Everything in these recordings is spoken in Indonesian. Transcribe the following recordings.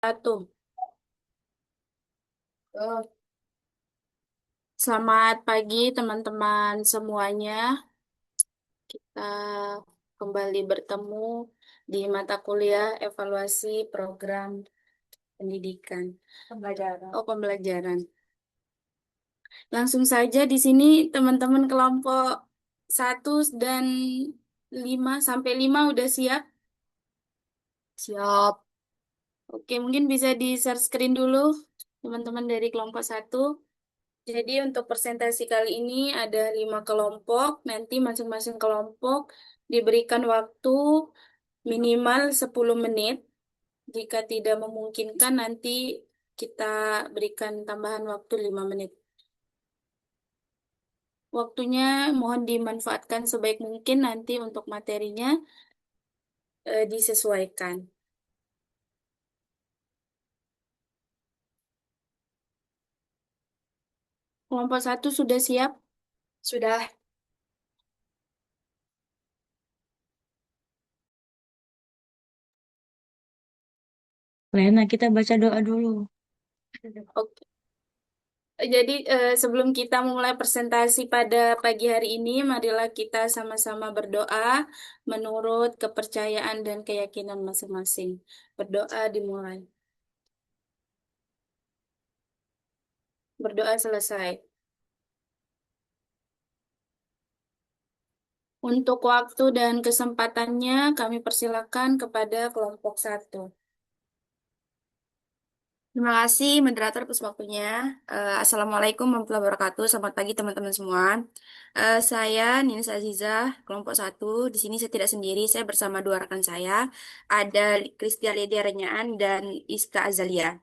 Satu. Selamat pagi teman-teman semuanya. Kita kembali bertemu di mata kuliah evaluasi program pendidikan. Pembelajaran. Oh, pembelajaran. Langsung saja di sini teman-teman kelompok 1 dan 5 sampai 5 udah siap? Siap. Oke, mungkin bisa di share screen dulu teman-teman dari kelompok 1. Jadi untuk presentasi kali ini ada 5 kelompok. Nanti masing-masing kelompok diberikan waktu minimal 10 menit. Jika tidak memungkinkan nanti kita berikan tambahan waktu 5 menit. Waktunya mohon dimanfaatkan sebaik mungkin nanti untuk materinya disesuaikan. Kelompok 1 sudah siap? Sudah. Lena, kita baca doa dulu. Oke. Jadi sebelum kita memulai presentasi pada pagi hari ini, marilah kita sama-sama berdoa menurut kepercayaan dan keyakinan masing-masing. Berdoa dimulai. Berdoa selesai. Untuk waktu dan kesempatannya, kami persilakan kepada kelompok 1. Terima kasih, moderator, atas waktunya. Assalamualaikum warahmatullahi wabarakatuh. Selamat pagi, teman-teman semua. Saya Nins Azizah, kelompok 1. Di sini saya tidak sendiri, saya bersama dua rekan saya. Ada Kristia Lydia Renyaan dan Iska Azalia.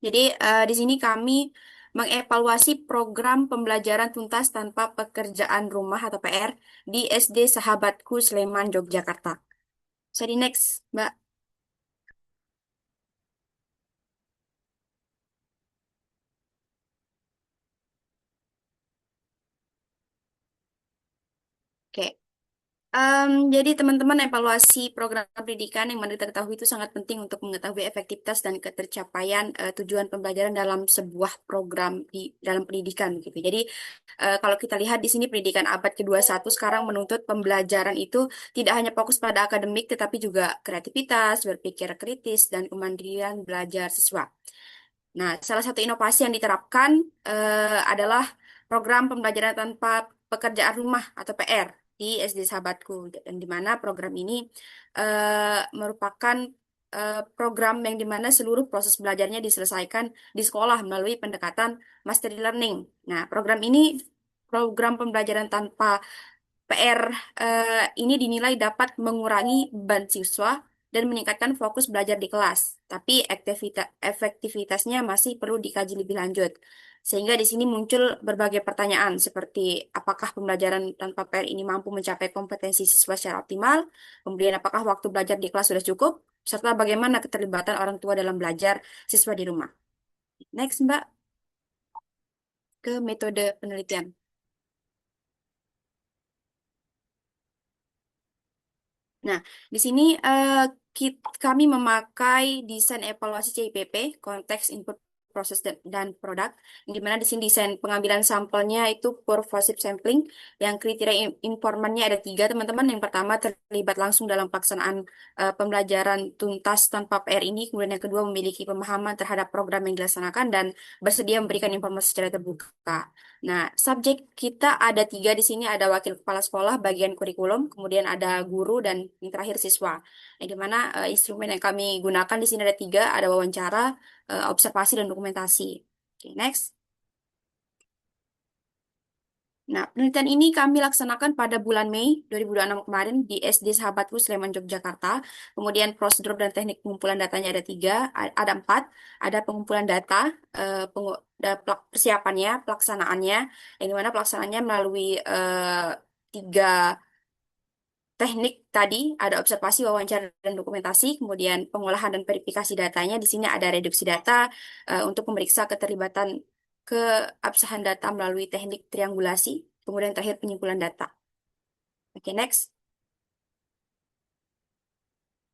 Jadi, di sini kami mengevaluasi program pembelajaran tuntas tanpa pekerjaan rumah atau PR di SD Sahabatku Sleman, Yogyakarta. Sorry, next, Mbak. Oke. Jadi teman-teman evaluasi program pendidikan yang mana kita ketahui itu sangat penting untuk mengetahui efektivitas dan ketercapaian tujuan pembelajaran dalam sebuah program di dalam pendidikan gitu. Jadi kalau kita lihat di sini pendidikan abad ke-21 sekarang menuntut pembelajaran itu tidak hanya fokus pada akademik tetapi juga kreativitas, berpikir kritis dan kemandirian belajar siswa. Nah, salah satu inovasi yang diterapkan adalah program pembelajaran tanpa pekerjaan rumah atau PR di SD Sahabatku, dan di mana program ini merupakan program yang di mana seluruh proses belajarnya diselesaikan di sekolah melalui pendekatan mastery learning. Nah, program pembelajaran tanpa PR ini dinilai dapat mengurangi beban siswa dan meningkatkan fokus belajar di kelas. Tapi efektivitasnya masih perlu dikaji lebih lanjut. Sehingga di sini muncul berbagai pertanyaan seperti apakah pembelajaran tanpa PR ini mampu mencapai kompetensi siswa secara optimal, kemudian apakah waktu belajar di kelas sudah cukup, serta bagaimana keterlibatan orang tua dalam belajar siswa di rumah. Next, Mbak, ke metode penelitian. Nah, di sini kami memakai desain evaluasi CIPP, konteks input proses dan produk, di mana di sini desain pengambilan sampelnya itu pervasive sampling, yang kriteria informannya ada 3, teman-teman. Yang pertama terlibat langsung dalam pelaksanaan pembelajaran tuntas tanpa PR ini, kemudian yang kedua memiliki pemahaman terhadap program yang dilaksanakan dan bersedia memberikan informasi secara terbuka. Nah, subjek kita ada 3 di sini, ada wakil kepala sekolah, bagian kurikulum, kemudian ada guru, dan yang terakhir siswa. Yang dimana instrumen yang kami gunakan di sini ada 3, ada wawancara, observasi, dan dokumentasi. Oke, next. Nah, penelitian ini kami laksanakan pada bulan Mei 2026 kemarin di SD Sahabatku Sleman, Yogyakarta. Kemudian prosedur dan teknik pengumpulan datanya ada 3, ada 4. Ada pengumpulan data, persiapannya, pelaksanaannya, yang dimana pelaksanaannya melalui 3 teknik tadi, ada observasi, wawancara, dan dokumentasi, kemudian pengolahan dan verifikasi datanya. Di sini ada reduksi data untuk memeriksa keterlibatan keabsahan data melalui teknik triangulasi, kemudian terakhir penyimpulan data. Oke, next.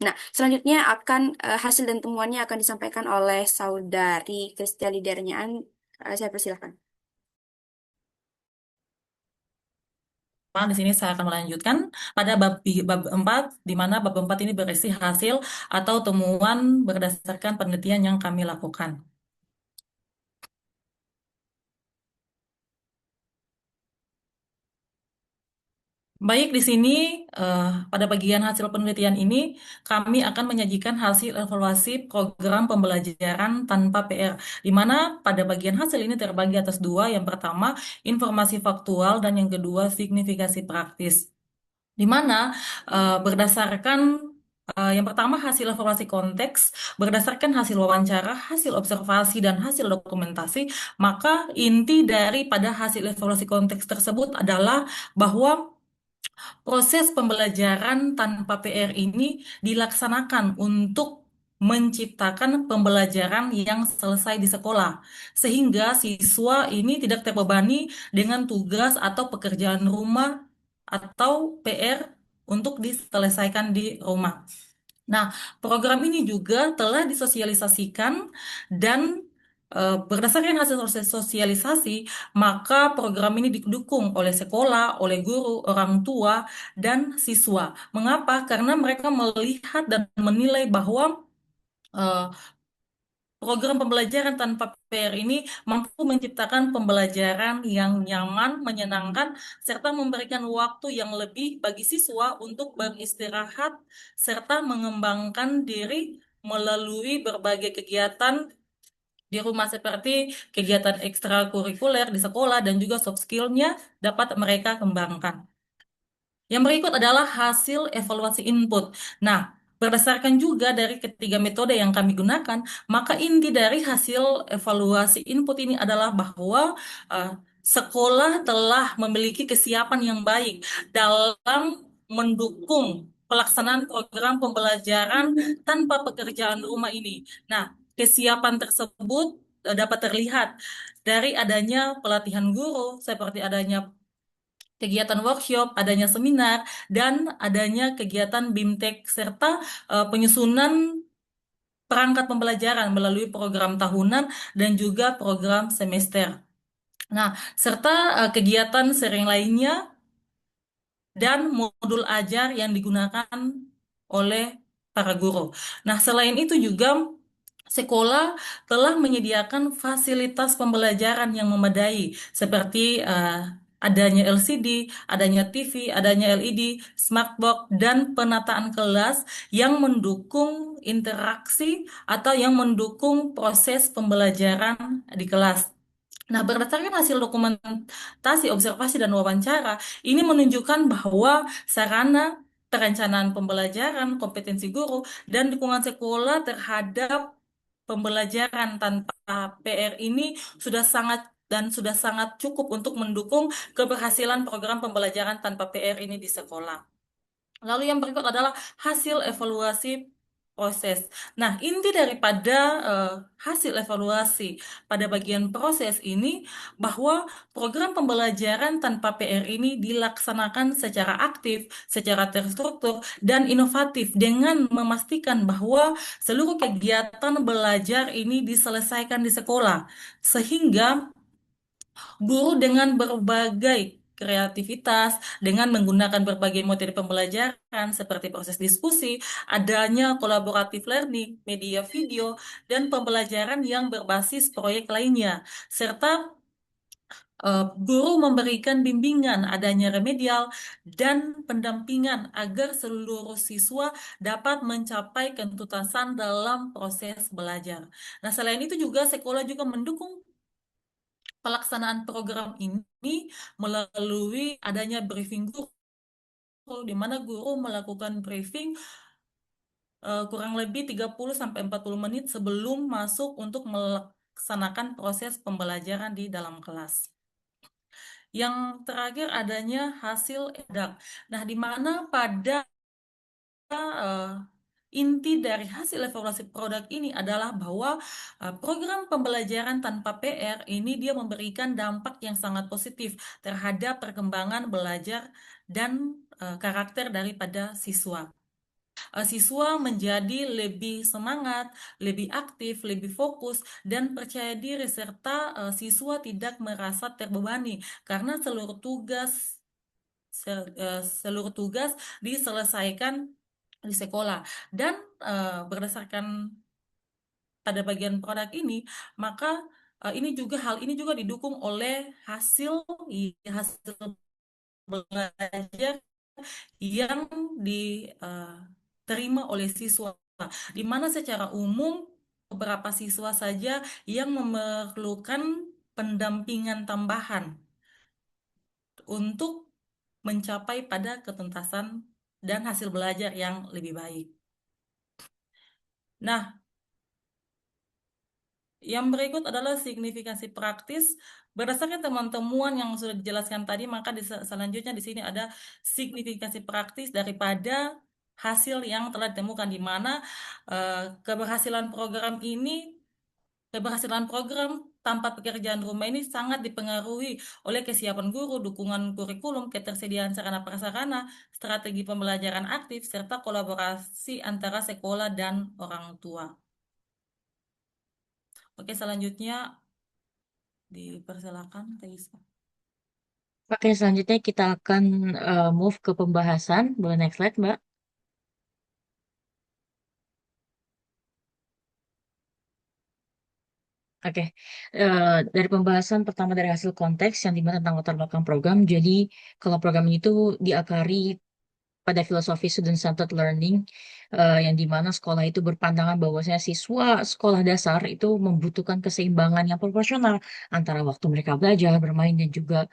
Nah, selanjutnya akan hasil dan temuannya akan disampaikan oleh saudari Kristia Lidernyaan. Saya persilahkan. Di sini saya akan melanjutkan pada bab 4, di mana bab 4 ini berisi hasil atau temuan berdasarkan penelitian yang kami lakukan. Baik, di sini pada bagian hasil penelitian ini kami akan menyajikan hasil evaluasi program pembelajaran tanpa PR, di mana pada bagian hasil ini terbagi atas dua. Yang pertama, informasi faktual dan yang kedua, signifikasi praktis. Di mana berdasarkan yang pertama hasil evaluasi konteks, berdasarkan hasil wawancara, hasil observasi, dan hasil dokumentasi, maka inti daripada hasil evaluasi konteks tersebut adalah bahwa proses pembelajaran tanpa PR ini dilaksanakan untuk menciptakan pembelajaran yang selesai di sekolah, sehingga siswa ini tidak terbebani dengan tugas atau pekerjaan rumah atau PR untuk diselesaikan di rumah. Nah, program ini juga telah disosialisasikan dan berdasarkan hasil sosialisasi, maka program ini didukung oleh sekolah, oleh guru, orang tua, dan siswa. Mengapa? Karena mereka melihat dan menilai bahwa eh, program pembelajaran tanpa PR ini mampu menciptakan pembelajaran yang nyaman, menyenangkan, serta memberikan waktu yang lebih bagi siswa untuk beristirahat serta mengembangkan diri melalui berbagai kegiatan di rumah seperti kegiatan ekstrakurikuler di sekolah dan juga soft skill-nya dapat mereka kembangkan. Yang berikut adalah hasil evaluasi input. Nah, berdasarkan juga dari ketiga metode yang kami gunakan, maka inti dari hasil evaluasi input ini adalah bahwa eh, sekolah telah memiliki kesiapan yang baik dalam mendukung pelaksanaan program pembelajaran tanpa pekerjaan rumah ini. Nah, kesiapan tersebut dapat terlihat dari adanya pelatihan guru, seperti adanya kegiatan workshop, adanya seminar, dan adanya kegiatan BIMTEK, serta penyusunan perangkat pembelajaran melalui program tahunan dan juga program semester. Nah, serta kegiatan sering lainnya dan modul ajar yang digunakan oleh para guru. Nah, selain itu juga sekolah telah menyediakan fasilitas pembelajaran yang memadai seperti adanya LCD, adanya TV, adanya LED, smartbox, dan penataan kelas yang mendukung interaksi atau yang mendukung proses pembelajaran di kelas. Nah, berdasarkan hasil dokumentasi, observasi, dan wawancara, ini menunjukkan bahwa sarana perencanaan pembelajaran, kompetensi guru, dan dukungan sekolah terhadap pembelajaran tanpa PR ini sudah sangat dan sudah sangat cukup untuk mendukung keberhasilan program pembelajaran tanpa PR ini di sekolah. Lalu yang berikut adalah hasil evaluasi proses. Nah, inti daripada eh, hasil evaluasi pada bagian proses ini bahwa program pembelajaran tanpa PR ini dilaksanakan secara aktif, secara terstruktur, dan inovatif dengan memastikan bahwa seluruh kegiatan belajar ini diselesaikan di sekolah, sehingga guru dengan berbagai kreativitas, dengan menggunakan berbagai metode pembelajaran seperti proses diskusi, adanya kolaboratif learning, media video, dan pembelajaran yang berbasis proyek lainnya, serta guru memberikan bimbingan, adanya remedial, dan pendampingan agar seluruh siswa dapat mencapai ketuntasan dalam proses belajar. Nah, selain itu juga sekolah juga mendukung pelaksanaan program ini melalui adanya briefing guru, di mana guru melakukan briefing kurang lebih 30 sampai 40 menit sebelum masuk untuk melaksanakan proses pembelajaran di dalam kelas. Yang terakhir adanya hasil EDAK. Nah, di mana pada eh, inti dari hasil evaluasi produk ini adalah bahwa program pembelajaran tanpa PR ini dia memberikan dampak yang sangat positif terhadap perkembangan belajar dan karakter daripada siswa. siswa menjadi lebih semangat, lebih aktif, lebih fokus, dan percaya diri, serta siswa tidak merasa terbebani karena seluruh tugas diselesaikan di sekolah. Dan berdasarkan pada bagian produk ini, maka hal ini juga didukung oleh hasil hasil belajar yang diterima oleh siswa, di mana secara umum beberapa siswa saja yang memerlukan pendampingan tambahan untuk mencapai pada ketuntasan dan hasil belajar yang lebih baik. Nah, yang berikut adalah signifikansi praktis. Berdasarkan teman-teman yang sudah dijelaskan tadi, maka selanjutnya di sini ada signifikansi praktis daripada hasil yang telah ditemukan, di mana eh, keberhasilan program ini, keberhasilan program tanpa pekerjaan rumah ini sangat dipengaruhi oleh kesiapan guru, dukungan kurikulum, ketersediaan sarana prasarana, strategi pembelajaran aktif, serta kolaborasi antara sekolah dan orang tua. Oke, selanjutnya dipersilakan, Teisa. Oke, selanjutnya kita akan move ke pembahasan. Boleh next slide, Mbak. Oke, dari pembahasan pertama dari hasil konteks yang dimana tentang latar belakang program. Jadi, kalau program ini tuh diakari pada filosofi student-centered learning, yang dimana sekolah itu berpandangan bahwasanya siswa sekolah dasar itu membutuhkan keseimbangan yang proporsional antara waktu mereka belajar, bermain, dan juga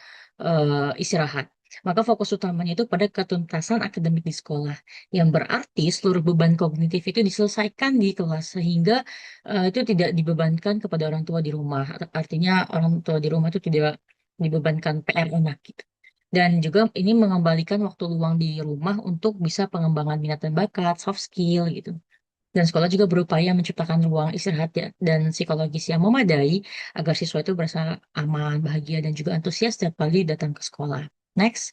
istirahat. Maka fokus utamanya itu pada ketuntasan akademik di sekolah, yang berarti seluruh beban kognitif itu diselesaikan di kelas, sehingga itu tidak dibebankan kepada orang tua di rumah. Artinya orang tua di rumah itu tidak dibebankan PR anak gitu. Dan juga ini mengembalikan waktu luang di rumah untuk bisa pengembangan minat dan bakat, soft skill gitu. Dan sekolah juga berupaya menciptakan ruang istirahat dan psikologis yang memadai agar siswa itu merasa aman, bahagia, dan juga antusias setiap kali datang ke sekolah. Next.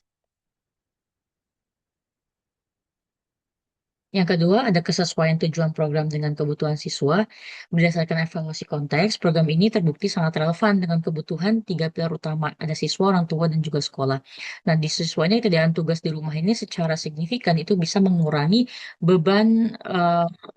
Yang kedua, ada kesesuaian tujuan program dengan kebutuhan siswa. Berdasarkan evaluasi konteks, program ini terbukti sangat relevan dengan kebutuhan tiga pilar utama. Ada siswa, orang tua, dan juga sekolah. Nah, di siswanya kerjaan tugas di rumah ini secara signifikan itu bisa mengurangi beban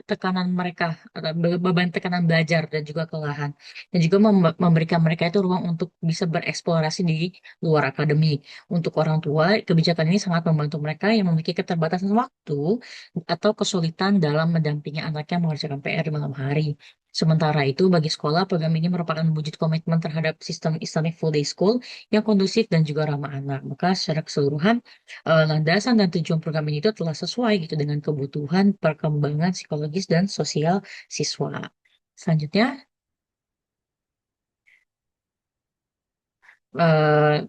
tekanan mereka, atau beban tekanan belajar dan juga kelelahan. Dan juga memberikan mereka itu ruang untuk bisa bereksplorasi di luar akademik. Untuk orang tua, kebijakan ini sangat membantu mereka yang memiliki keterbatasan waktu atau kesulitan dalam mendampingi anaknya mengerjakan PR di malam hari. Sementara itu, bagi sekolah, program ini merupakan wujud komitmen terhadap sistem Islamic Full Day School yang kondusif dan juga ramah anak. Maka secara keseluruhan, landasan dan tujuan program ini itu telah sesuai gitu dengan kebutuhan perkembangan psikologis dan sosial siswa. Selanjutnya, eh,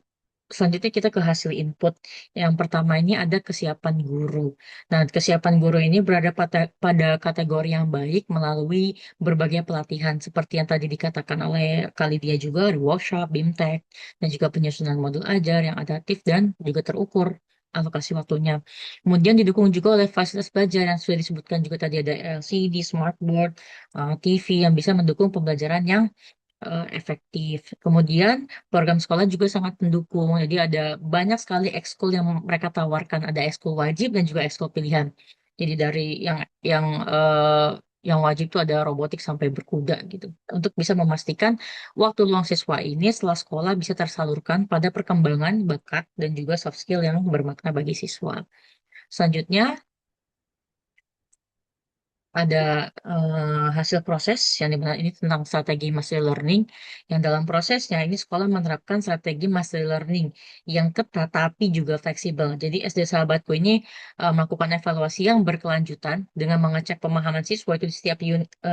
selanjutnya kita ke hasil input. Yang pertama ini ada kesiapan guru. Nah, kesiapan guru ini berada pada kategori yang baik melalui berbagai pelatihan seperti yang tadi dikatakan oleh Kalidia juga, ada workshop, BIMTEK, dan juga penyusunan modul ajar yang adaptif dan juga terukur alokasi waktunya. Kemudian didukung juga oleh fasilitas belajar yang sudah disebutkan juga tadi ada LCD, smartboard, TV yang bisa mendukung pembelajaran yang efektif. Kemudian program sekolah juga sangat mendukung. Jadi ada banyak sekali ekskul yang mereka tawarkan. Ada ekskul wajib dan juga ekskul pilihan. Jadi dari yang eh, yang wajib itu ada robotik sampai berkuda gitu. Untuk bisa memastikan waktu luang siswa ini setelah sekolah bisa tersalurkan pada perkembangan bakat dan juga soft skill yang bermakna bagi siswa. Selanjutnya ada hasil proses yang dimana ini tentang strategi mastery learning yang dalam prosesnya ini sekolah menerapkan strategi mastery learning yang ketat tapi juga fleksibel. Jadi SD Sahabatku ini melakukan evaluasi yang berkelanjutan dengan mengecek pemahaman siswa itu di setiap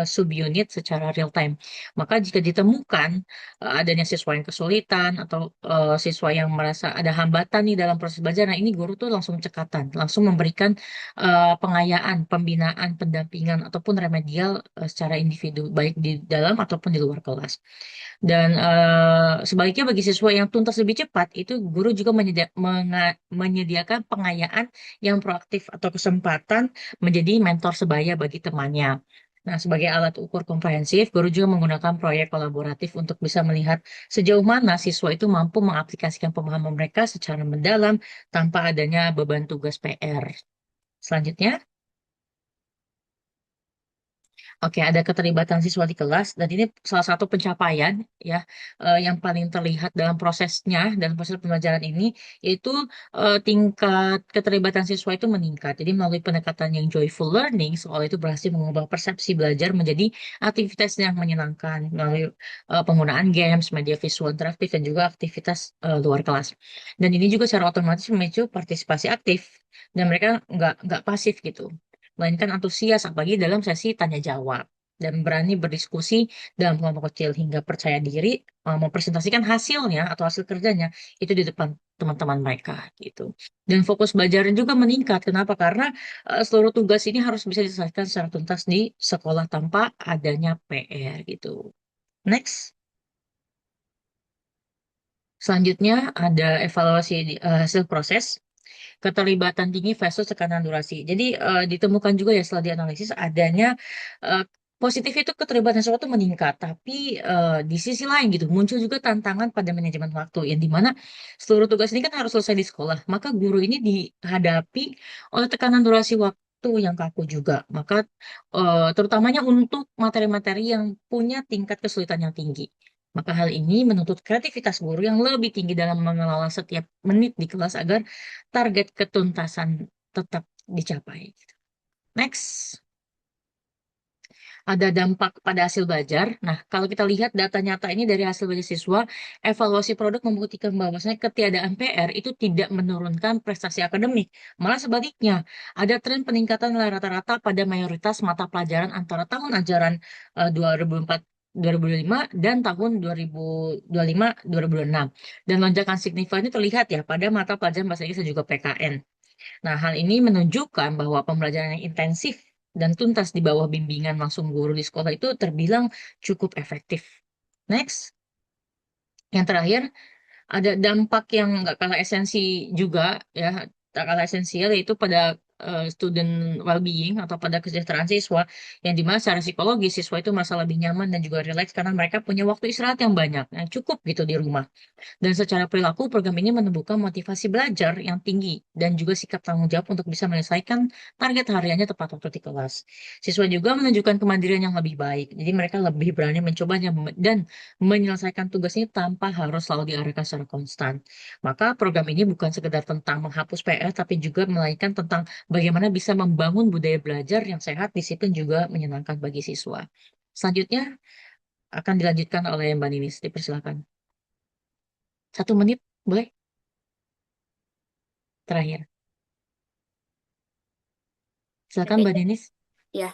subunit secara real time. Maka jika ditemukan adanya siswa yang kesulitan atau siswa yang merasa ada hambatan nih dalam proses belajar, nah ini guru tuh langsung cekatan, langsung memberikan pengayaan, pembinaan, pendampingan bimbingan ataupun remedial secara individu, baik di dalam ataupun di luar kelas. Dan sebaliknya bagi siswa yang tuntas lebih cepat, itu guru juga menyediakan pengayaan yang proaktif atau kesempatan menjadi mentor sebaya bagi temannya. Nah, sebagai alat ukur komprehensif, guru juga menggunakan proyek kolaboratif untuk bisa melihat sejauh mana siswa itu mampu mengaplikasikan pemahaman mereka secara mendalam tanpa adanya beban tugas PR. Selanjutnya, oke, ada keterlibatan siswa di kelas dan ini salah satu pencapaian ya yang paling terlihat dalam prosesnya dalam proses pembelajaran ini yaitu tingkat keterlibatan siswa itu meningkat. Jadi melalui pendekatan yang joyful learning, sekolah itu berhasil mengubah persepsi belajar menjadi aktivitas yang menyenangkan melalui penggunaan games, media visual interaktif dan juga aktivitas luar kelas. Dan ini juga secara otomatis memicu partisipasi aktif dan mereka nggak pasif gitu melainkan antusias apalagi dalam sesi tanya jawab dan berani berdiskusi dalam kelompok kecil hingga percaya diri mempresentasikan hasilnya atau hasil kerjanya itu di depan teman-teman mereka gitu. Dan fokus belajar juga meningkat. Kenapa? Karena seluruh tugas ini harus bisa diselesaikan secara tuntas di sekolah tanpa adanya PR gitu. Next. Selanjutnya ada evaluasi hasil proses keterlibatan tinggi versus tekanan durasi. Jadi ditemukan juga ya setelah dianalisis adanya eh, positif itu keterlibatan sesuatu itu meningkat, tapi di sisi lain gitu muncul juga tantangan pada manajemen waktu yang dimana seluruh tugas ini kan harus selesai di sekolah, maka guru ini dihadapi oleh tekanan durasi waktu yang kaku juga. Maka terutamanya untuk materi-materi yang punya tingkat kesulitan yang tinggi. Maka hal ini menuntut kreativitas guru yang lebih tinggi dalam mengelola setiap menit di kelas agar target ketuntasan tetap dicapai. Next, ada dampak pada hasil belajar. Nah, kalau kita lihat data nyata ini dari hasil belajar siswa, evaluasi produk membuktikan bahwasanya ketiadaan PR itu tidak menurunkan prestasi akademik. Malah sebaliknya, ada tren peningkatan nilai rata-rata pada mayoritas mata pelajaran antara tahun ajaran 2004 2005 dan tahun 2025-2026. Dan lonjakan signifikan ini terlihat ya pada mata pelajaran bahasa Inggris dan juga PKN. Nah, hal ini menunjukkan bahwa pembelajaran yang intensif dan tuntas di bawah bimbingan langsung guru di sekolah itu terbilang cukup efektif. Next, yang terakhir, ada dampak yang nggak kalah esensi juga ya, tak kalah esensial yaitu pada student well-being atau pada kesejahteraan siswa yang dimana secara psikologis siswa itu merasa lebih nyaman dan juga rileks karena mereka punya waktu istirahat yang banyak, yang cukup gitu di rumah. Dan secara perilaku, program ini menumbuhkan motivasi belajar yang tinggi dan juga sikap tanggung jawab untuk bisa menyelesaikan target hariannya tepat waktu di kelas. Siswa juga menunjukkan kemandirian yang lebih baik. Jadi mereka lebih berani mencobanya dan menyelesaikan tugasnya tanpa harus selalu diarahkan secara konstan. Maka program ini bukan sekedar tentang menghapus PR, tapi juga melainkan tentang bagaimana bisa membangun budaya belajar yang sehat, disiplin juga menyenangkan bagi siswa. Selanjutnya akan dilanjutkan oleh Mbak Ninis. Dipersilakan. 1 menit, boleh? Terakhir. Silakan Oke, Mbak Ninis. ya.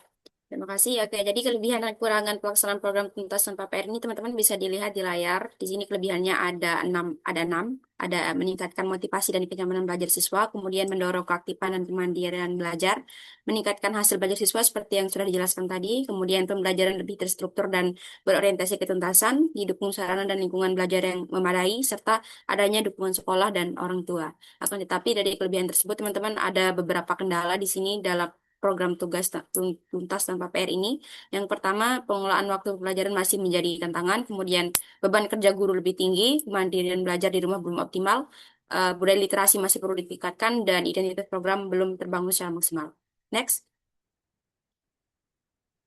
Terima kasih. Oke, jadi kelebihan dan kekurangan pelaksanaan program tuntas tanpa PR ini teman-teman bisa dilihat di layar. Di sini kelebihannya ada enam, ada meningkatkan motivasi dan kenyamanan belajar siswa, kemudian mendorong keaktifan dan kemandirian belajar, meningkatkan hasil belajar siswa seperti yang sudah dijelaskan tadi, kemudian pembelajaran lebih terstruktur dan berorientasi ketuntasan, didukung sarana dan lingkungan belajar yang memadai, serta adanya dukungan sekolah dan orang tua. Akan tetapi dari kelebihan tersebut teman-teman ada beberapa kendala di sini dalam program tugas tuntas tanpa PR ini. Yang pertama, pengelolaan waktu pelajaran masih menjadi tantangan, kemudian beban kerja guru lebih tinggi, kemandirian belajar di rumah belum optimal, budaya literasi masih perlu ditingkatkan, dan identitas program belum terbangun secara maksimal. Next.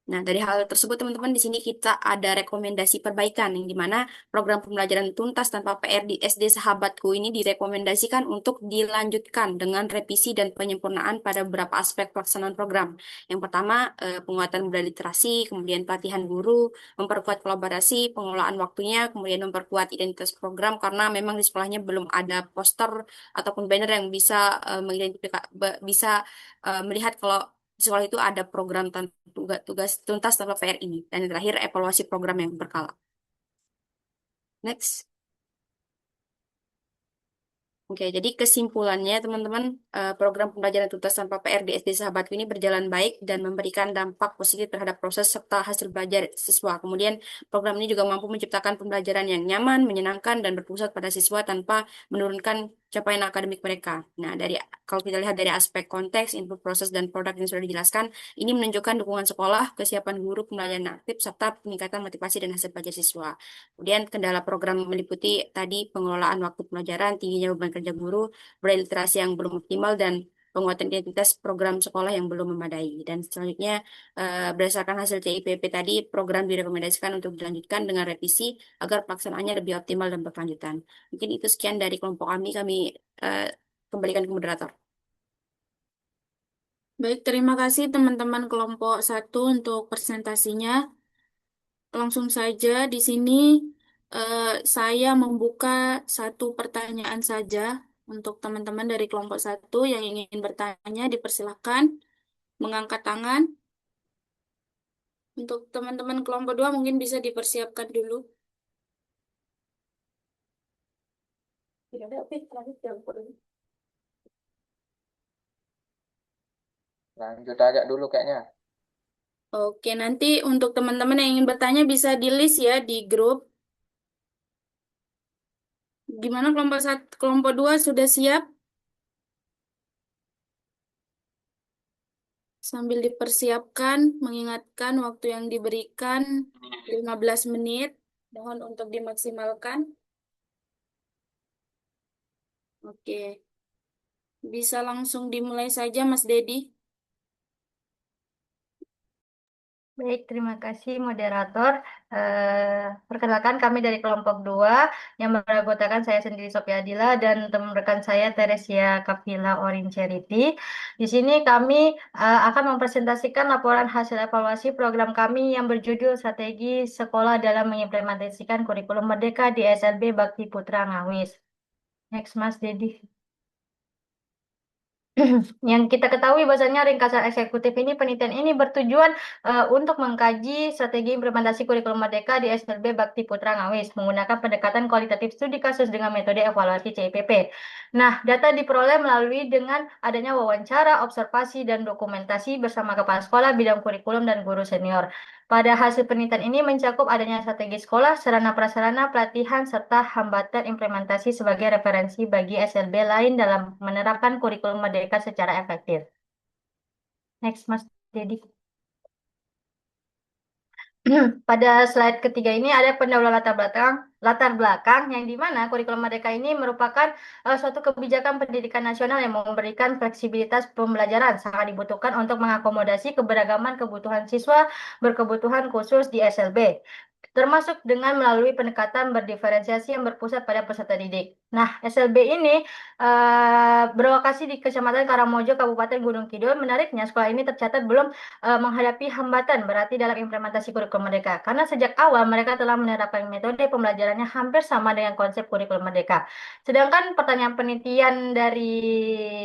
Nah, dari hal tersebut teman-teman di sini kita ada rekomendasi perbaikan yang dimana program pembelajaran tuntas tanpa PR di SD Sahabatku ini direkomendasikan untuk dilanjutkan dengan revisi dan penyempurnaan pada beberapa aspek pelaksanaan program. Yang pertama, penguatan budaya literasi, kemudian pelatihan guru, memperkuat kolaborasi, pengelolaan waktunya, kemudian memperkuat identitas program karena memang di sekolahnya belum ada poster ataupun banner yang bisa mengidentifikasi bisa melihat kalau di sekolah itu ada program tugas tuntas tanpa PR ini. Dan yang terakhir, evaluasi program yang berkala. Next. Oke, jadi kesimpulannya teman-teman, program pembelajaran tuntas tanpa PR di SD Sahabatku ini berjalan baik dan memberikan dampak positif terhadap proses serta hasil belajar siswa. Kemudian program ini juga mampu menciptakan pembelajaran yang nyaman, menyenangkan, dan berpusat pada siswa tanpa menurunkan capaian akademik mereka. Nah, kalau kita lihat dari aspek konteks, input proses, dan produk yang sudah dijelaskan, ini menunjukkan dukungan sekolah, kesiapan guru, pembelajaran aktif, serta peningkatan motivasi dan hasil belajar siswa. Kemudian kendala program meliputi tadi pengelolaan waktu pelajaran, tingginya beban kerja guru, berliterasi yang belum optimal, dan penguatan identitas program sekolah yang belum memadai. Dan selanjutnya, berdasarkan hasil CIPP tadi, program direkomendasikan untuk dilanjutkan dengan revisi agar pelaksanaannya lebih optimal dan berkelanjutan. Mungkin itu sekian dari kelompok kami eh, kembalikan ke moderator. Baik, terima kasih teman-teman kelompok satu untuk presentasinya. Langsung saja di sini eh, saya membuka satu pertanyaan saja untuk teman-teman dari kelompok satu yang ingin bertanya, dipersilakan mengangkat tangan. Untuk teman-teman kelompok dua mungkin bisa dipersiapkan dulu. Tidak ada, oke, lanjut kelompok dua. Lanjut aja dulu kayaknya. Oke, nanti untuk teman-teman yang ingin bertanya bisa di list ya di grup. Gimana kelompok satu, kelompok dua sudah siap? Sambil dipersiapkan, mengingatkan waktu yang diberikan 15 menit. Mohon untuk dimaksimalkan. Oke, bisa langsung dimulai saja Mas Dedi. Baik, terima kasih moderator. Perkenalkan kami dari kelompok 2 yang beranggotakan saya sendiri Sophia Adila dan teman rekan saya Teresia Kapila Orin Charity. Di sini kami akan mempresentasikan laporan hasil evaluasi program kami yang berjudul Strategi Sekolah dalam Mengimplementasikan Kurikulum Merdeka di SLB Bakti Putra Ngawis. Next, Mas Dedi. Yang kita ketahui bahwasanya ringkasan eksekutif ini penelitian ini bertujuan untuk mengkaji strategi implementasi kurikulum merdeka di SLB Bakti Putra Ngawis menggunakan pendekatan kualitatif studi kasus dengan metode evaluasi CIPP. Nah, data diperoleh melalui dengan adanya wawancara, observasi, dan dokumentasi bersama kepala sekolah, bidang kurikulum, dan guru senior. Pada hasil penelitian ini mencakup adanya strategi sekolah, sarana prasarana, pelatihan, serta hambatan implementasi sebagai referensi bagi SLB lain dalam menerapkan kurikulum merdeka secara efektif. Next, Mas Dedi. Pada slide ketiga ini ada pendahuluan latar belakang yang dimana kurikulum merdeka ini merupakan suatu kebijakan pendidikan nasional yang memberikan fleksibilitas pembelajaran sangat dibutuhkan untuk mengakomodasi keberagaman kebutuhan siswa berkebutuhan khusus di SLB, termasuk dengan melalui pendekatan berdiferensiasi yang berpusat pada peserta didik. Nah, SLB ini berlokasi di Kecamatan Karangmojo, Kabupaten Gunung Kidul. Menariknya, sekolah ini tercatat belum menghadapi hambatan berarti dalam implementasi kurikulum merdeka. Karena sejak awal mereka telah menerapkan metode pembelajarannya hampir sama dengan konsep kurikulum merdeka. Sedangkan pertanyaan penelitian dari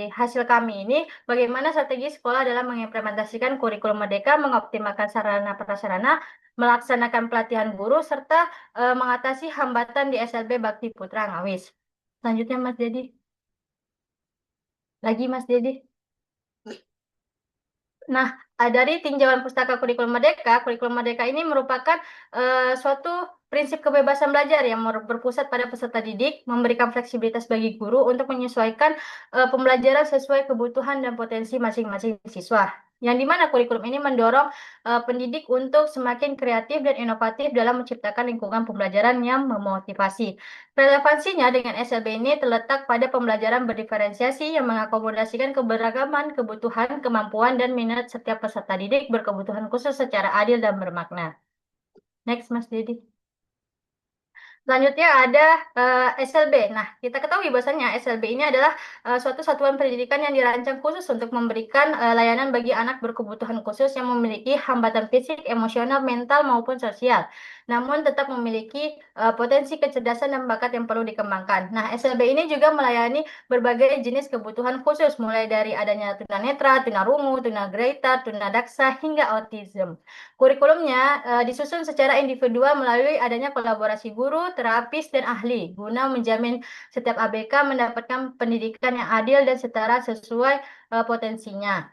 hasil kami ini, bagaimana strategi sekolah dalam mengimplementasikan kurikulum merdeka, mengoptimalkan sarana prasarana, melaksanakan pelatihan guru, serta mengatasi hambatan di SLB Bakti Putra Ngawis. Selanjutnya Mas Dedi. Lagi Mas Dedi. Nah, dari tinjauan pustaka kurikulum merdeka ini merupakan suatu prinsip kebebasan belajar yang berpusat pada peserta didik, memberikan fleksibilitas bagi guru untuk menyesuaikan pembelajaran sesuai kebutuhan dan potensi masing-masing siswa. Yang dimana kurikulum ini mendorong pendidik untuk semakin kreatif dan inovatif dalam menciptakan lingkungan pembelajaran yang memotivasi. Relevansinya dengan SLB ini terletak pada pembelajaran berdiferensiasi yang mengakomodasikan keberagaman, kebutuhan, kemampuan, dan minat setiap peserta didik berkebutuhan khusus secara adil dan bermakna. Next, Mas Didi. Selanjutnya ada SLB. Nah, kita ketahui bahwasanya SLB ini adalah suatu satuan pendidikan yang dirancang khusus untuk memberikan layanan bagi anak berkebutuhan khusus yang memiliki hambatan fisik, emosional, mental, maupun sosial. Namun tetap memiliki potensi kecerdasan dan bakat yang perlu dikembangkan. Nah, SLB ini juga melayani berbagai jenis kebutuhan khusus, mulai dari adanya tunanetra, tunarungu, tunagrahita, tunadaksa, hingga autism. Kurikulumnya disusun secara individual melalui adanya kolaborasi guru, terapis, dan ahli, guna menjamin setiap ABK mendapatkan pendidikan yang adil dan setara sesuai potensinya.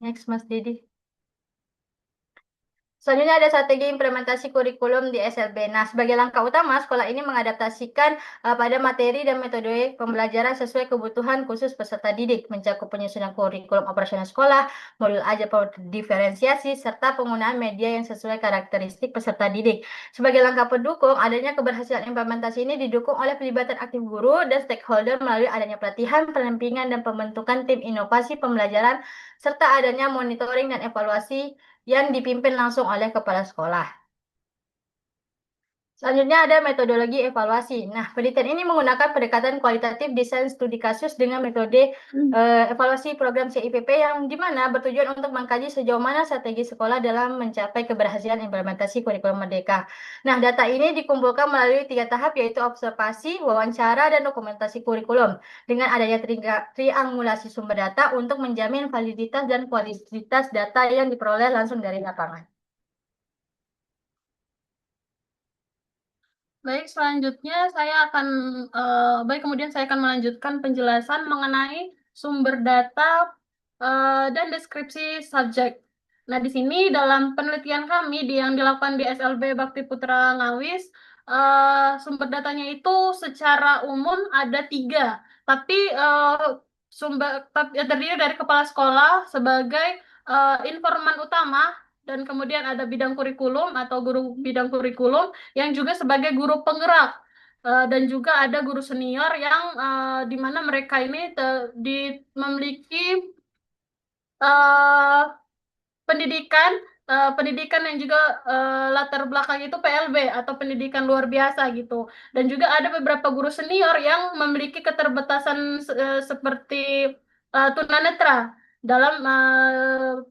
Next, Mas Didi. Selanjutnya ada strategi implementasi kurikulum di SLB. Nah, sebagai langkah utama, sekolah ini mengadaptasikan pada materi dan metode pembelajaran sesuai kebutuhan khusus peserta didik, mencakup penyusunan kurikulum operasional sekolah, modul ajar diferensiasi, serta penggunaan media yang sesuai karakteristik peserta didik. Sebagai langkah pendukung, adanya keberhasilan implementasi ini didukung oleh pelibatan aktif guru dan stakeholder melalui adanya pelatihan, pendampingan, dan pembentukan tim inovasi pembelajaran, serta adanya monitoring dan evaluasi yang dipimpin langsung oleh kepala sekolah. Selanjutnya ada metodologi evaluasi. Nah, penelitian ini menggunakan pendekatan kualitatif desain studi kasus dengan metode evaluasi program CIPP yang dimana bertujuan untuk mengkaji sejauh mana strategi sekolah dalam mencapai keberhasilan implementasi kurikulum merdeka. Nah, data ini dikumpulkan melalui 3 tahap yaitu observasi, wawancara, dan dokumentasi kurikulum. Dengan adanya triangulasi sumber data untuk menjamin validitas dan kualitas data yang diperoleh langsung dari lapangan. Baik, selanjutnya kemudian saya akan melanjutkan penjelasan mengenai sumber data dan deskripsi subjek. Nah, di sini dalam penelitian kami yang dilakukan di SLB Bakti Putra Ngawis, sumber datanya itu secara umum ada 3, tapi terdiri dari kepala sekolah sebagai informan utama, dan kemudian ada bidang kurikulum atau guru bidang kurikulum yang juga sebagai guru penggerak, dan juga ada guru senior yang di mana mereka ini memiliki uh, pendidikan pendidikan yang juga latar belakang itu PLB atau pendidikan luar biasa gitu. Dan juga ada beberapa guru senior yang memiliki keterbatasan seperti tunanetra dalam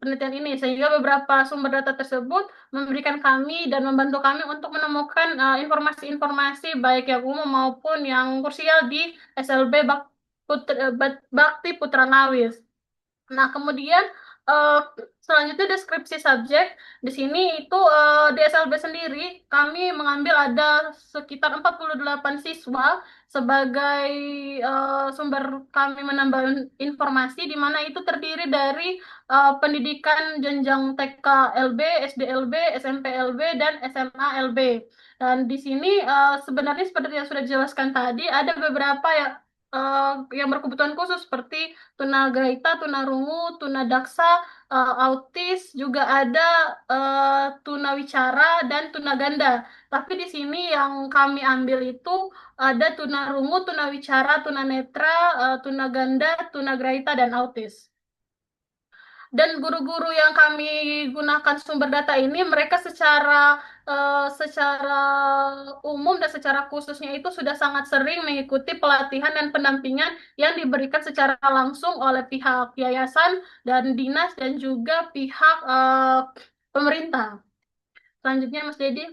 penelitian ini, sehingga beberapa sumber data tersebut memberikan kami dan membantu kami untuk menemukan informasi-informasi baik yang umum maupun yang krusial di SLB Bakti Putra Ngawis. Nah, kemudian eh, selanjutnya deskripsi subjek. Di sini itu di SLB sendiri kami mengambil ada sekitar 48 siswa sebagai sumber kami menambah informasi, di mana itu terdiri dari pendidikan jenjang TK LB, SD LB, SMP LB, dan SMA LB. Dan di sini sebenarnya seperti yang sudah dijelaskan tadi, ada beberapa yang berkebutuhan khusus seperti tunagrahita, tunarungu, tunadaksa, autis, juga ada tunawicara dan tunaganda. Tapi di sini yang kami ambil itu ada tunarungu, tunawicara, tunanetra, tunaganda, tunagrahita, dan autis. Dan guru-guru yang kami gunakan sumber data ini, mereka secara umum dan secara khususnya itu sudah sangat sering mengikuti pelatihan dan pendampingan yang diberikan secara langsung oleh pihak yayasan dan dinas dan juga pihak pemerintah. Selanjutnya, Mas Dedi.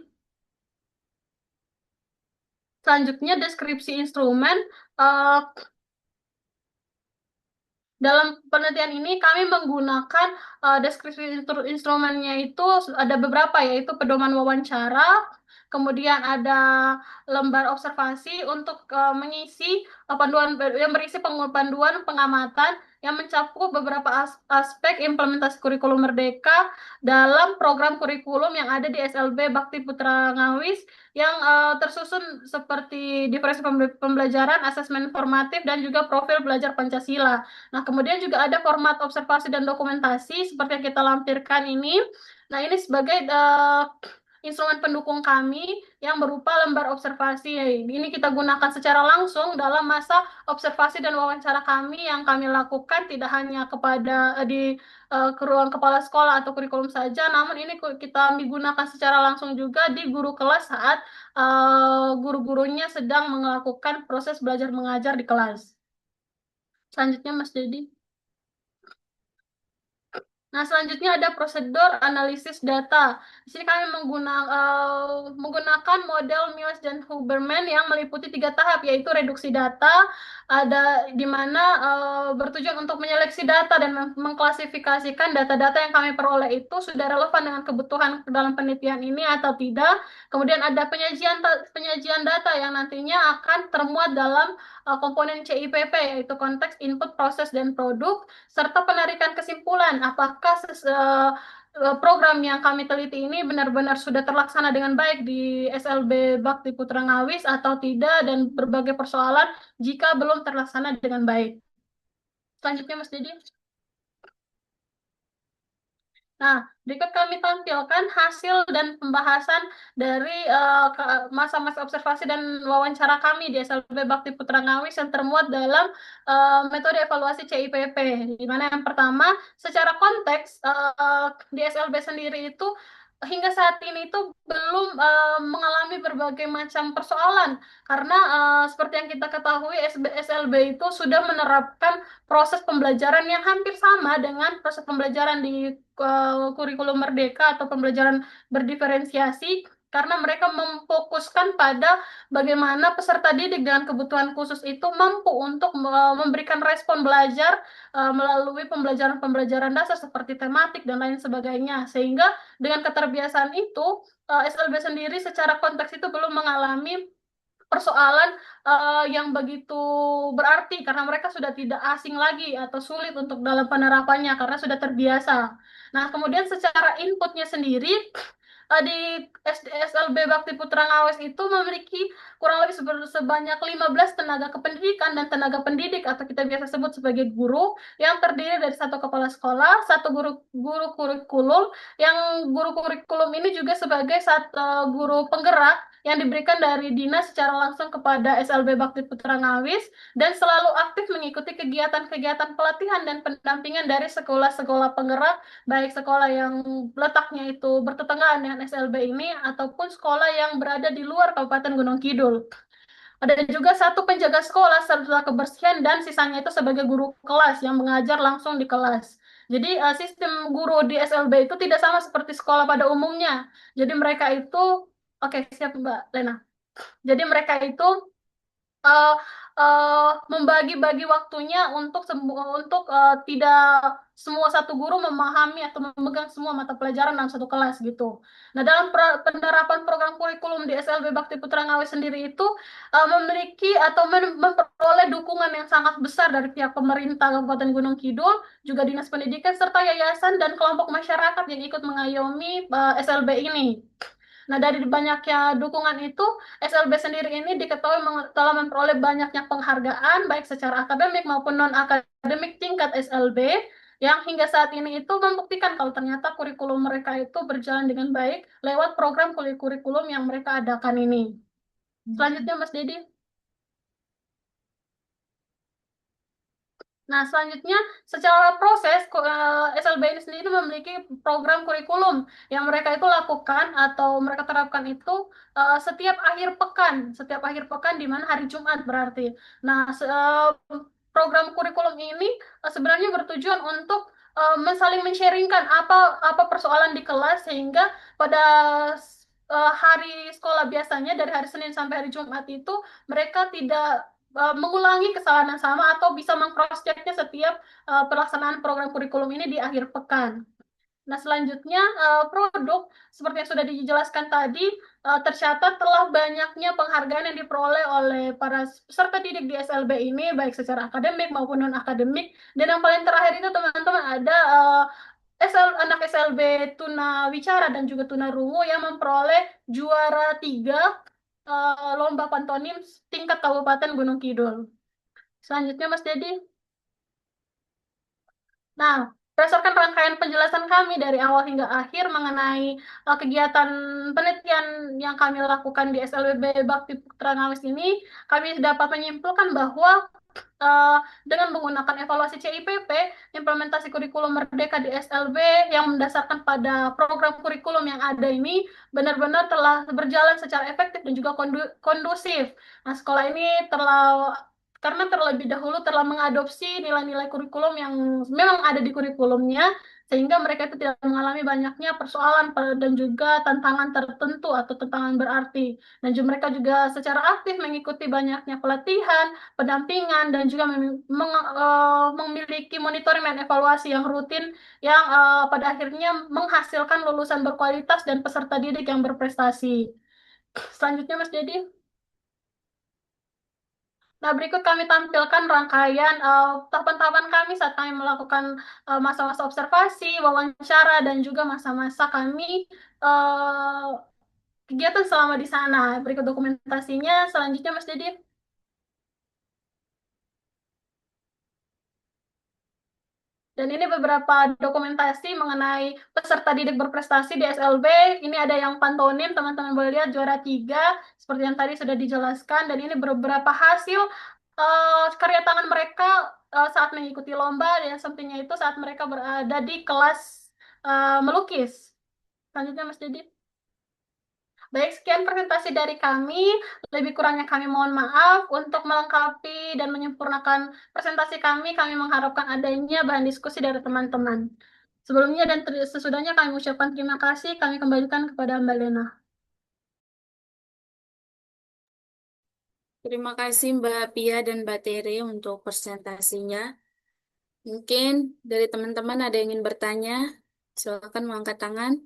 Selanjutnya, deskripsi instrumen. Dalam penelitian ini kami menggunakan deskripsi instrumennya itu ada beberapa, yaitu pedoman wawancara, kemudian ada lembar observasi untuk mengisi panduan yang berisi panduan pengamatan yang mencakup beberapa aspek implementasi kurikulum merdeka dalam program kurikulum yang ada di SLB Bakti Putra Ngawis yang tersusun seperti diferensi pembelajaran, asesmen formatif, dan juga profil belajar Pancasila. Nah, kemudian juga ada format observasi dan dokumentasi seperti yang kita lampirkan ini. Nah, ini sebagai instrumen pendukung kami yang berupa lembar observasi. Ini kita gunakan secara langsung dalam masa observasi dan wawancara kami yang kami lakukan tidak hanya ke ruang kepala sekolah atau kurikulum saja, namun ini kita gunakan secara langsung juga di guru kelas saat guru-gurunya sedang melakukan proses belajar mengajar di kelas. Selanjutnya, Mas Dedi. Nah, selanjutnya ada prosedur analisis data. Di sini kami menggunakan model Mills dan Huberman yang meliputi 3 tahap, yaitu reduksi data, ada di mana bertujuan untuk menyeleksi data dan mengklasifikasikan data-data yang kami peroleh itu sudah relevan dengan kebutuhan dalam penelitian ini atau tidak. Kemudian ada penyajian data yang nantinya akan termuat dalam komponen CIPP, yaitu konteks input, proses, dan produk, serta penarikan kesimpulan apakah program yang kami teliti ini benar-benar sudah terlaksana dengan baik di SLB Bakti Putra Ngawis atau tidak, dan berbagai persoalan jika belum terlaksana dengan baik. Selanjutnya, Mas Dedi. Nah, berikut kami tampilkan hasil dan pembahasan dari masa-masa observasi dan wawancara kami di SLB Bakti Putra Ngawis yang termuat dalam metode evaluasi CIPP. Di mana yang pertama, secara konteks di SLB sendiri itu hingga saat ini itu belum mengalami berbagai macam persoalan karena seperti yang kita ketahui SLB itu sudah menerapkan proses pembelajaran yang hampir sama dengan proses pembelajaran di kurikulum Merdeka atau pembelajaran berdiferensiasi, karena mereka memfokuskan pada bagaimana peserta didik dengan kebutuhan khusus itu mampu untuk memberikan respon belajar melalui pembelajaran-pembelajaran dasar seperti tematik dan lain sebagainya. Sehingga dengan keterbiasaan itu, SLB sendiri secara konteks itu belum mengalami persoalan yang begitu berarti karena mereka sudah tidak asing lagi atau sulit untuk dalam penerapannya karena sudah terbiasa. Nah, kemudian secara inputnya sendiri di SLB Bakti Putra Ngawes itu memiliki kurang lebih sebanyak 15 tenaga kependidikan dan tenaga pendidik atau kita biasa sebut sebagai guru yang terdiri dari satu kepala sekolah, satu guru kurikulum, yang guru kurikulum ini juga sebagai satu guru penggerak yang diberikan dari dinas secara langsung kepada SLB Bakti Putra Ngawis dan selalu aktif mengikuti kegiatan-kegiatan pelatihan dan pendampingan dari sekolah-sekolah penggerak, baik sekolah yang letaknya itu bertetanggaan dengan SLB ini ataupun sekolah yang berada di luar Kabupaten Gunung Kidul. Ada juga satu penjaga sekolah serta kebersihan dan sisanya itu sebagai guru kelas yang mengajar langsung di kelas. Jadi sistem guru di SLB itu tidak sama seperti sekolah pada umumnya. Jadi mereka itu, oke, siap Mbak Lena. Jadi mereka itu uh, membagi-bagi waktunya untuk tidak semua satu guru memahami atau memegang semua mata pelajaran dalam satu kelas gitu. Nah, dalam penerapan program kurikulum di SLB Bakti Putra Ngawi sendiri itu memiliki atau memperoleh dukungan yang sangat besar dari pihak pemerintah Kabupaten Gunung Kidul, juga Dinas Pendidikan serta yayasan dan kelompok masyarakat yang ikut mengayomi SLB ini. Nah, dari banyaknya dukungan itu, SLB sendiri ini diketahui telah memperoleh banyaknya penghargaan, baik secara akademik maupun non-akademik tingkat SLB, yang hingga saat ini itu membuktikan kalau ternyata kurikulum mereka itu berjalan dengan baik lewat program kurikulum yang mereka adakan ini. Selanjutnya, Mas Dedi. Nah, selanjutnya secara proses SLB ini sendiri memiliki program kurikulum yang mereka itu lakukan atau mereka terapkan itu setiap akhir pekan di mana hari Jumat berarti. Nah, program kurikulum ini sebenarnya bertujuan untuk saling men-sharingkan apa persoalan di kelas sehingga pada hari sekolah biasanya dari hari Senin sampai hari Jumat itu mereka tidak mengulangi kesalahan yang sama atau bisa meng-cross-checknya setiap pelaksanaan program kurikulum ini di akhir pekan. Nah, selanjutnya produk seperti yang sudah dijelaskan tadi tercatat telah banyaknya penghargaan yang diperoleh oleh para peserta didik di SLB ini baik secara akademik maupun non-akademik. Dan yang paling terakhir itu teman-teman ada anak SLB Tuna Wicara dan juga Tuna Rungu yang memperoleh juara 3 lomba pantonim tingkat Kabupaten Gunung Kidul. Selanjutnya, Mas Dedi. Nah, berdasarkan rangkaian penjelasan kami dari awal hingga akhir mengenai kegiatan penelitian yang kami lakukan di SLB Bakti Putra Ngawis ini, kami dapat menyimpulkan bahwa dengan menggunakan evaluasi CIPP, implementasi kurikulum Merdeka di SLB yang mendasarkan pada program kurikulum yang ada ini benar-benar telah berjalan secara efektif dan juga kondusif. Nah, sekolah ini karena terlebih dahulu telah mengadopsi nilai-nilai kurikulum yang memang ada di kurikulumnya, sehingga mereka itu tidak mengalami banyaknya persoalan dan juga tantangan tertentu atau tantangan berarti. Dan juga mereka juga secara aktif mengikuti banyaknya pelatihan, pendampingan, dan juga memiliki monitoring dan evaluasi yang rutin yang pada akhirnya menghasilkan lulusan berkualitas dan peserta didik yang berprestasi. Selanjutnya, Mas Dedi. Nah, berikut kami tampilkan rangkaian tahapan-tahapan kami saat kami melakukan masa-masa observasi, wawancara, dan juga masa-masa kami eh, kegiatan selama di sana. Berikut dokumentasinya. Selanjutnya, Mas Dedi. Dan ini beberapa dokumentasi mengenai peserta didik berprestasi di SLB. Ini ada yang pantonim, teman-teman boleh lihat juara 3, seperti yang tadi sudah dijelaskan. Dan ini beberapa hasil karya tangan mereka saat mengikuti lomba, dan sampingnya itu saat mereka berada di kelas melukis. Selanjutnya, Mas Didi. Baik, sekian presentasi dari kami. Lebih kurangnya kami mohon maaf. Untuk melengkapi dan menyempurnakan presentasi kami mengharapkan adanya bahan diskusi dari teman-teman. Sebelumnya dan sesudahnya kami ucapkan terima kasih. Kami kembalikan kepada Mbak Lena. Terima kasih Mbak Pia dan Mbak Tere untuk presentasinya. Mungkin dari teman-teman ada yang ingin bertanya, silakan mengangkat tangan.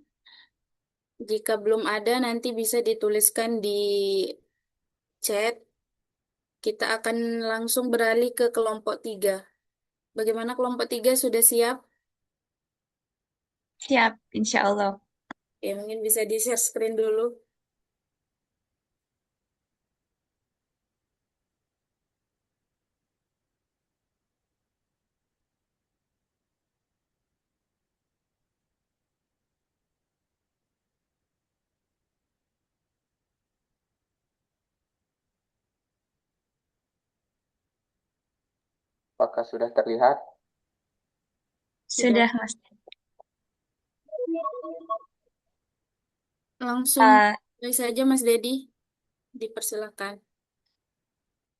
Jika belum ada, nanti bisa dituliskan di chat. Kita akan langsung beralih ke kelompok 3. Bagaimana kelompok 3 sudah siap? Siap, insya Allah. Ya, mungkin bisa di-share screen dulu. Apakah sudah terlihat? Sudah, Mas. Langsung Uh, mulai saja Mas Dedi. Dipersilakan.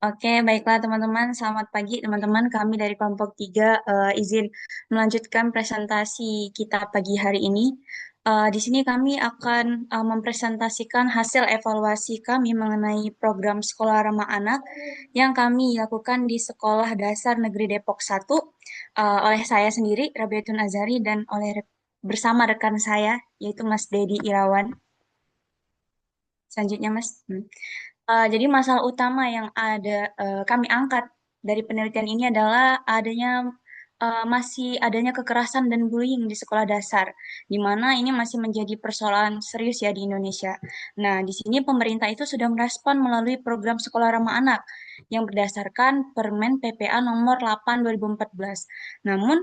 Oke, baiklah teman-teman. Selamat pagi teman-teman. Kami dari kelompok 3 izin melanjutkan presentasi kita pagi hari ini. Di sini kami akan mempresentasikan hasil evaluasi kami mengenai program Sekolah Ramah Anak yang kami lakukan di Sekolah Dasar Negeri Depok 1 oleh saya sendiri, Rabiatun Azari, dan bersama rekan saya, yaitu Mas Dedi Irawan. Selanjutnya, Mas. Jadi masalah utama yang kami angkat dari penelitian ini adalah masih adanya kekerasan dan bullying di sekolah dasar, di mana ini masih menjadi persoalan serius ya di Indonesia. Nah, di sini pemerintah itu sudah merespon melalui program Sekolah Ramah Anak yang berdasarkan Permen PPA nomor 8 2014. Namun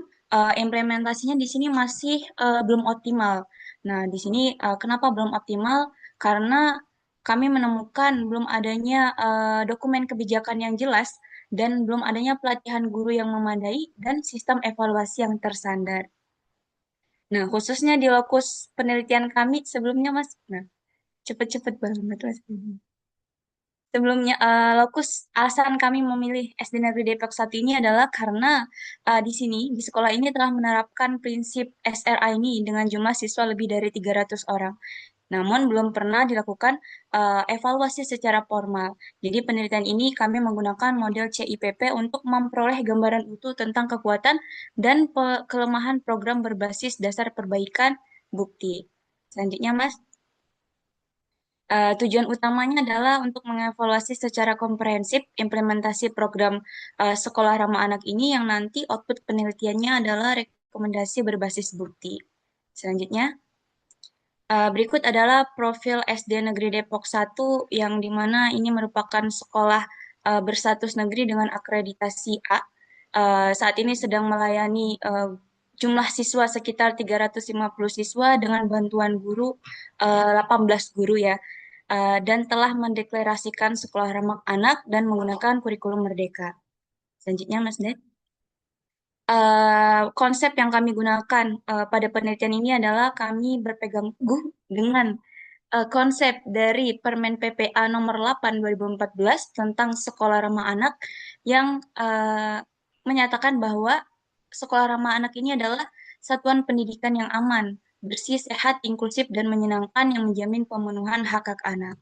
implementasinya di sini masih belum optimal. Nah, di sini kenapa belum optimal? Karena kami menemukan belum adanya dokumen kebijakan yang jelas dan belum adanya pelatihan guru yang memadai dan sistem evaluasi yang tersandar. Nah, khususnya di lokus penelitian kami sebelumnya, Mas. Nah, cepet-cepet banget, Mas. Sebelumnya, lokus alasan kami memilih SD Negeri Depok 1 ini adalah karena di sini, di sekolah ini telah menerapkan prinsip SRA ini dengan jumlah siswa lebih dari 300 orang. Namun belum pernah dilakukan evaluasi secara formal. Jadi penelitian ini kami menggunakan model CIPP untuk memperoleh gambaran utuh tentang kekuatan dan kelemahan program berbasis dasar perbaikan bukti. Selanjutnya, Mas. Tujuan utamanya adalah untuk mengevaluasi secara komprehensif implementasi program Sekolah Ramah Anak ini yang nanti output penelitiannya adalah rekomendasi berbasis bukti. Selanjutnya, berikut adalah profil SD Negeri Depok 1 yang dimana ini merupakan sekolah berstatus negeri dengan akreditasi A. Saat ini sedang melayani jumlah siswa sekitar 350 siswa dengan bantuan guru 18 guru ya. Dan telah mendeklarasikan sekolah ramah anak dan menggunakan kurikulum merdeka. Selanjutnya, Mas Ded. Konsep yang kami gunakan pada penelitian ini adalah kami berpegang teguh dengan konsep dari Permen PPA nomor 8 2014 tentang sekolah ramah anak yang menyatakan bahwa sekolah ramah anak ini adalah satuan pendidikan yang aman, bersih, sehat, inklusif, dan menyenangkan yang menjamin pemenuhan hak-hak anak.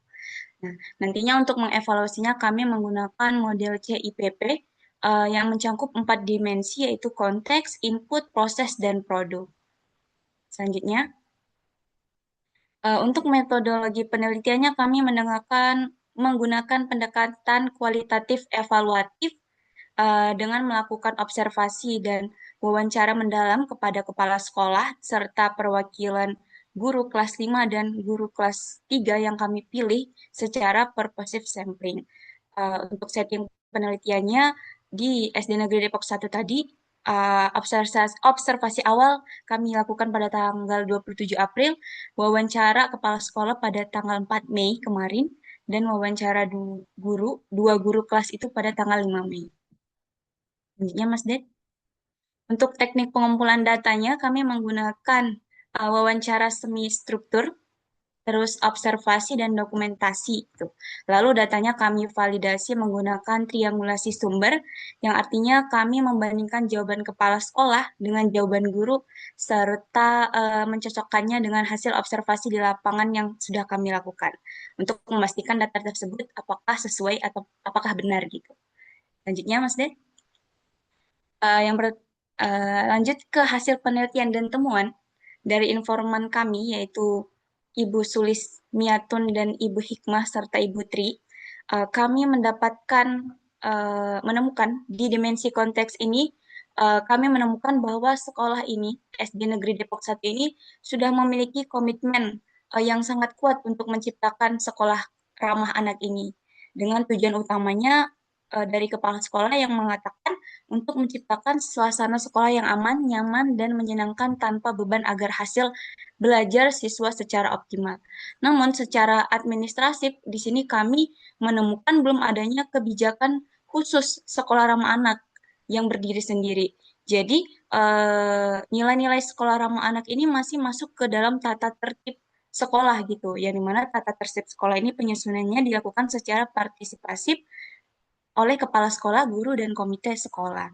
Nah, nantinya untuk mengevaluasinya kami menggunakan model CIPP yang mencakup 4 dimensi yaitu konteks, input, proses, dan produk. Selanjutnya, Untuk metodologi penelitiannya kami menggunakan pendekatan kualitatif evaluatif dengan melakukan observasi dan wawancara mendalam kepada kepala sekolah serta perwakilan guru kelas 5 dan guru kelas 3 yang kami pilih secara purposive sampling. Untuk setting penelitiannya di SD Negeri Depok 1 tadi, observasi awal kami lakukan pada tanggal 27 April, wawancara kepala sekolah pada tanggal 4 Mei kemarin, dan wawancara dua guru kelas itu pada tanggal 5 Mei. Selanjutnya, Mas Ded. Untuk teknik pengumpulan datanya, kami menggunakan wawancara semi struktur, terus observasi dan dokumentasi. Gitu. Lalu datanya kami validasi menggunakan triangulasi sumber, yang artinya kami membandingkan jawaban kepala sekolah dengan jawaban guru, serta mencocokkannya dengan hasil observasi di lapangan yang sudah kami lakukan, untuk memastikan data tersebut apakah sesuai atau apakah benar gitu. Lanjutnya, Mas Ded. Lanjut ke hasil penelitian dan temuan dari informan kami, yaitu Ibu Sulis Miatun dan Ibu Hikmah serta Ibu Tri. Kami menemukan di dimensi konteks ini, kami menemukan bahwa sekolah ini, SD Negeri Depok 1 ini, sudah memiliki komitmen yang sangat kuat untuk menciptakan sekolah ramah anak ini. Dengan tujuan utamanya dari kepala sekolah yang mengatakan untuk menciptakan suasana sekolah yang aman, nyaman, dan menyenangkan tanpa beban agar hasil belajar siswa secara optimal. Namun secara administratif di sini kami menemukan belum adanya kebijakan khusus sekolah ramah anak yang berdiri sendiri. Jadi nilai-nilai sekolah ramah anak ini masih masuk ke dalam tata tertib sekolah gitu, yang dimana tata tertib sekolah ini penyusunannya dilakukan secara partisipasif oleh kepala sekolah, guru, dan komite sekolah.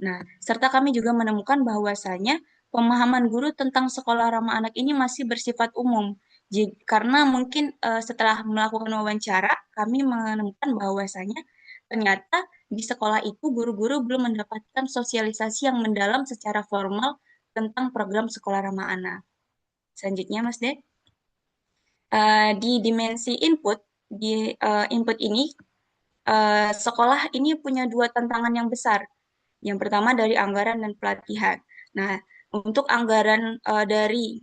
Nah, serta kami juga menemukan bahwasanya pemahaman guru tentang sekolah ramah anak ini masih bersifat umum. Karena mungkin setelah melakukan wawancara, kami menemukan bahwasanya ternyata di sekolah itu guru-guru belum mendapatkan sosialisasi yang mendalam secara formal tentang program sekolah ramah anak. Selanjutnya, Mas De. Di dimensi input, input ini sekolah ini punya dua tantangan yang besar. Yang pertama dari anggaran dan pelatihan. Nah, untuk dari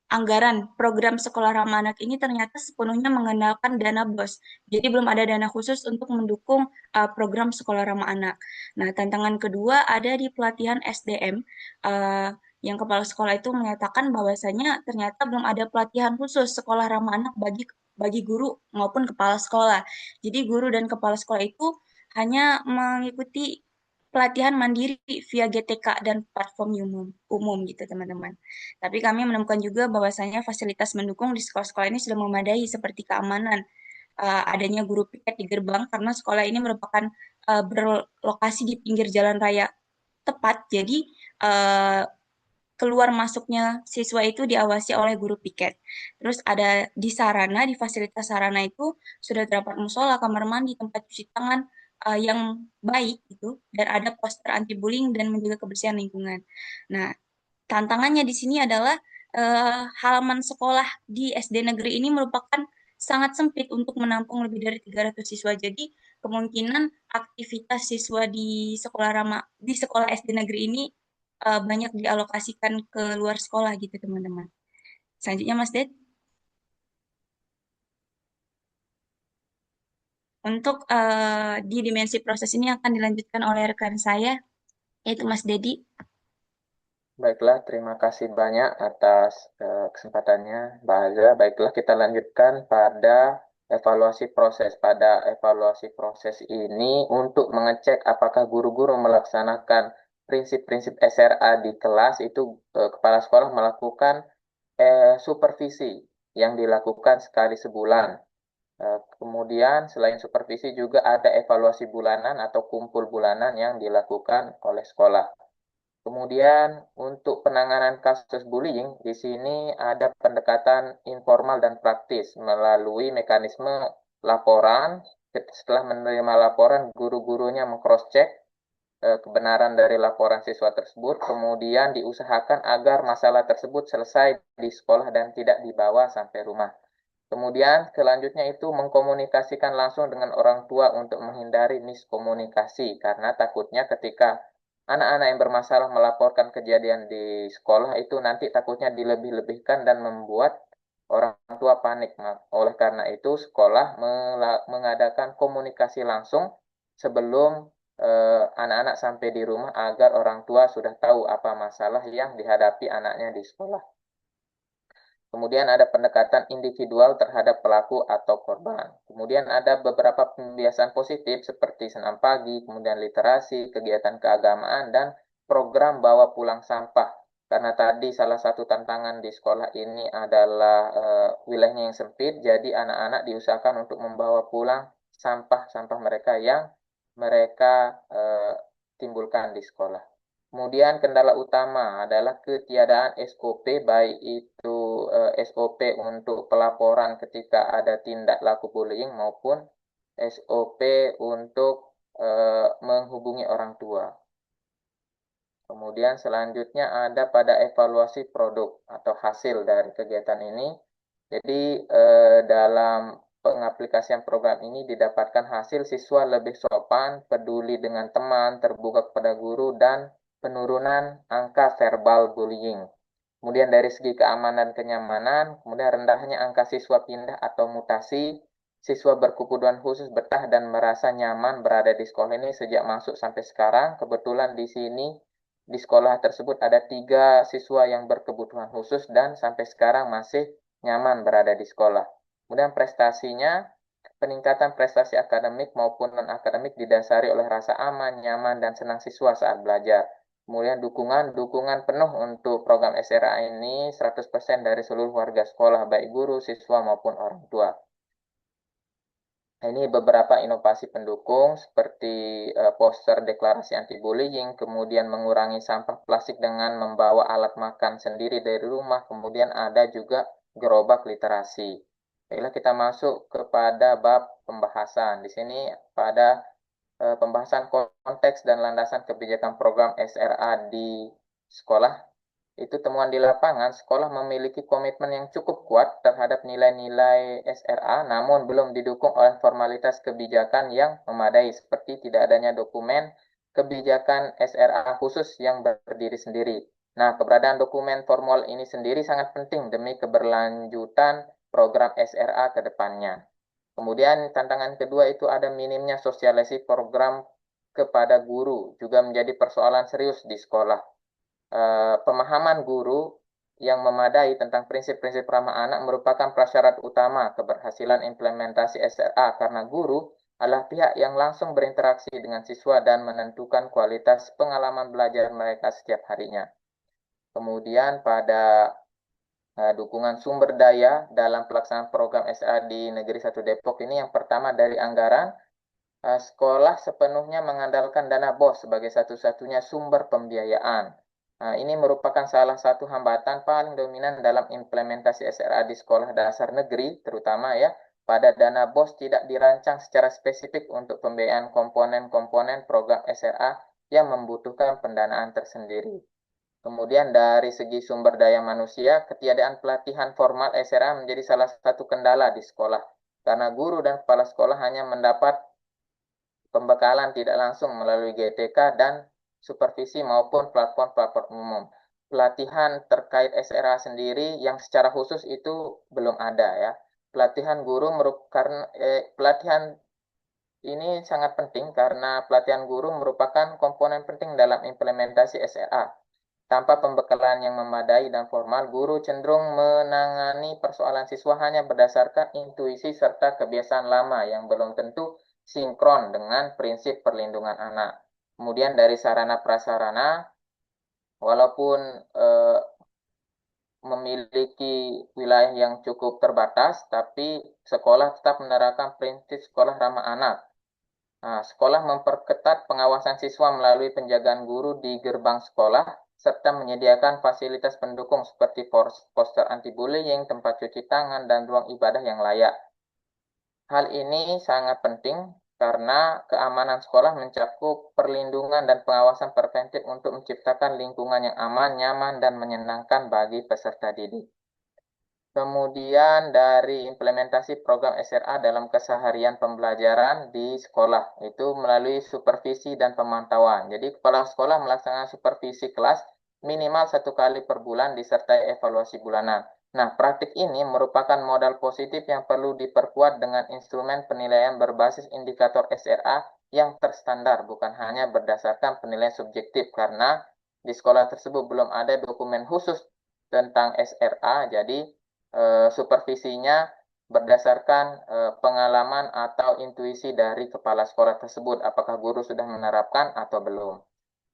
anggaran program sekolah ramah anak ini ternyata sepenuhnya mengandalkan dana BOS. Jadi belum ada dana khusus untuk mendukung program sekolah ramah anak. Nah, tantangan kedua ada di pelatihan SDM. Yang kepala sekolah itu menyatakan bahwasanya ternyata belum ada pelatihan khusus sekolah ramah anak bagi guru maupun kepala sekolah. Jadi guru dan kepala sekolah itu hanya mengikuti pelatihan mandiri via GTK dan platform umum gitu teman-teman. Tapi kami menemukan juga bahwasanya fasilitas mendukung di sekolah-sekolah ini sudah memadai seperti keamanan, adanya guru piket di gerbang karena sekolah ini merupakan berlokasi di pinggir jalan raya tepat. Jadi keluar masuknya siswa itu diawasi oleh guru piket. Terus ada di fasilitas sarana itu sudah terdapat musola, kamar mandi, tempat cuci tangan yang baik gitu, dan ada poster anti bullying dan menjaga kebersihan lingkungan. Nah, tantangannya di sini adalah halaman sekolah di SD negeri ini merupakan sangat sempit untuk menampung lebih dari 300 siswa. Jadi kemungkinan aktivitas siswa di sekolah SD negeri ini banyak dialokasikan ke luar sekolah gitu teman-teman. Selanjutnya Mas Ded. Untuk di dimensi proses ini akan dilanjutkan oleh rekan saya, yaitu Mas Dedi. Baiklah, terima kasih banyak atas kesempatannya, Mbak Azra. Baiklah, kita lanjutkan pada evaluasi proses. Pada evaluasi proses ini untuk mengecek apakah guru-guru melaksanakan prinsip-prinsip SRA di kelas, itu kepala sekolah melakukan supervisi yang dilakukan sekali sebulan. Kemudian selain supervisi juga ada evaluasi bulanan atau kumpul bulanan yang dilakukan oleh sekolah. Kemudian untuk penanganan kasus bullying, di sini ada pendekatan informal dan praktis melalui mekanisme laporan. Setelah menerima laporan, guru-gurunya meng-cross-check kebenaran dari laporan siswa tersebut, kemudian diusahakan agar masalah tersebut selesai di sekolah dan tidak dibawa sampai rumah. Kemudian selanjutnya itu mengkomunikasikan langsung dengan orang tua untuk menghindari miskomunikasi, karena takutnya ketika anak-anak yang bermasalah melaporkan kejadian di sekolah itu nanti takutnya dilebih-lebihkan dan membuat orang tua panik. Oleh karena itu sekolah mengadakan komunikasi langsung sebelum anak-anak sampai di rumah agar orang tua sudah tahu apa masalah yang dihadapi anaknya di sekolah. Kemudian ada pendekatan individual terhadap pelaku atau korban. Kemudian ada beberapa pembiasaan positif seperti senam pagi, kemudian literasi, kegiatan keagamaan, dan program bawa pulang sampah. Karena tadi salah satu tantangan di sekolah ini adalah wilayahnya yang sempit, jadi anak-anak diusahakan untuk membawa pulang sampah-sampah mereka yang mereka timbulkan di sekolah. Kemudian kendala utama adalah ketiadaan SOP, baik itu SOP untuk pelaporan ketika ada tindak laku bullying maupun SOP untuk menghubungi orang tua. Kemudian selanjutnya ada pada evaluasi produk atau hasil dari kegiatan ini. Jadi dalam pengaplikasian program ini didapatkan hasil siswa lebih sopan, peduli dengan teman, terbuka kepada guru, dan penurunan angka verbal bullying. Kemudian dari segi keamanan dan kenyamanan, kemudian rendahnya angka siswa pindah atau mutasi, siswa berkebutuhan khusus betah dan merasa nyaman berada di sekolah ini sejak masuk sampai sekarang. Kebetulan di sini di sekolah tersebut ada 3 siswa yang berkebutuhan khusus dan sampai sekarang masih nyaman berada di sekolah. Kemudian prestasinya, peningkatan prestasi akademik maupun non-akademik didasari oleh rasa aman, nyaman, dan senang siswa saat belajar. Kemudian dukungan penuh untuk program SRA ini 100% dari seluruh warga sekolah, baik guru, siswa, maupun orang tua. Ini beberapa inovasi pendukung seperti poster deklarasi anti-bullying, kemudian mengurangi sampah plastik dengan membawa alat makan sendiri dari rumah, kemudian ada juga gerobak literasi. Baiklah, kita masuk kepada bab pembahasan. Di sini pada pembahasan konteks dan landasan kebijakan program SRA di sekolah. Itu temuan di lapangan, sekolah memiliki komitmen yang cukup kuat terhadap nilai-nilai SRA, namun belum didukung oleh formalitas kebijakan yang memadai, seperti tidak adanya dokumen kebijakan SRA khusus yang berdiri sendiri. Nah, keberadaan dokumen formal ini sendiri sangat penting demi keberlanjutan program SRA ke depannya. Kemudian tantangan kedua itu ada minimnya sosialisasi program kepada guru, juga menjadi persoalan serius di sekolah. Pemahaman guru yang memadai tentang prinsip-prinsip ramah anak merupakan prasyarat utama keberhasilan implementasi SRA, karena guru adalah pihak yang langsung berinteraksi dengan siswa dan menentukan kualitas pengalaman belajar mereka setiap harinya. Kemudian pada dukungan sumber daya dalam pelaksanaan program SRA di Negeri 1 Depok ini, yang pertama dari anggaran, sekolah sepenuhnya mengandalkan dana BOS sebagai satu-satunya sumber pembiayaan. Ini merupakan salah satu hambatan paling dominan dalam implementasi SRA di sekolah dasar negeri, terutama ya, pada dana BOS tidak dirancang secara spesifik untuk pembiayaan komponen-komponen program SRA yang membutuhkan pendanaan tersendiri. Kemudian dari segi sumber daya manusia, ketiadaan pelatihan formal SRA menjadi salah satu kendala di sekolah, karena guru dan kepala sekolah hanya mendapat pembekalan tidak langsung melalui GTK dan supervisi maupun platform-platform umum. Pelatihan terkait SRA sendiri yang secara khusus itu belum ada ya. Pelatihan guru pelatihan ini sangat penting karena pelatihan guru merupakan komponen penting dalam implementasi SRA. Tanpa pembekalan yang memadai dan formal, guru cenderung menangani persoalan siswa hanya berdasarkan intuisi serta kebiasaan lama yang belum tentu sinkron dengan prinsip perlindungan anak. Kemudian dari sarana prasarana, walaupun memiliki wilayah yang cukup terbatas, tapi sekolah tetap menerapkan prinsip sekolah ramah anak. Sekolah memperketat pengawasan siswa melalui penjagaan guru di gerbang sekolah, serta menyediakan fasilitas pendukung seperti poster anti-bullying, tempat cuci tangan, dan ruang ibadah yang layak. Hal ini sangat penting karena keamanan sekolah mencakup perlindungan dan pengawasan preventif untuk menciptakan lingkungan yang aman, nyaman, dan menyenangkan bagi peserta didik. Kemudian dari implementasi program SRA dalam keseharian pembelajaran di sekolah, itu melalui supervisi dan pemantauan. Jadi kepala sekolah melaksanakan supervisi kelas minimal 1 kali per bulan disertai evaluasi bulanan. Nah, praktik ini merupakan modal positif yang perlu diperkuat dengan instrumen penilaian berbasis indikator SRA yang terstandar, bukan hanya berdasarkan penilaian subjektif, karena di sekolah tersebut belum ada dokumen khusus tentang SRA, jadi supervisinya berdasarkan pengalaman atau intuisi dari kepala sekolah tersebut, apakah guru sudah menerapkan atau belum.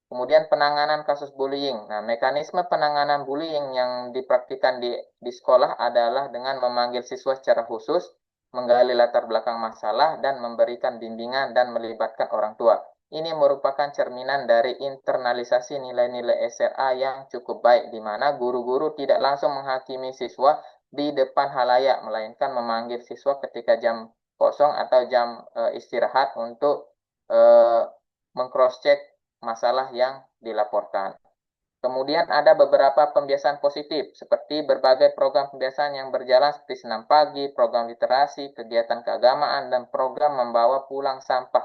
Kemudian penanganan kasus bullying. Nah, mekanisme penanganan bullying yang dipraktikkan di sekolah adalah dengan memanggil siswa secara khusus, menggali latar belakang masalah, dan memberikan bimbingan dan melibatkan orang tua. Ini merupakan cerminan dari internalisasi nilai-nilai SRA yang cukup baik, di mana guru-guru tidak langsung menghakimi siswa di depan halayak, melainkan memanggil siswa ketika jam kosong atau jam istirahat untuk meng-cross-check masalah yang dilaporkan. Kemudian ada beberapa pembiasaan positif, seperti berbagai program pembiasaan yang berjalan seperti senam pagi, program literasi, kegiatan keagamaan, dan program membawa pulang sampah,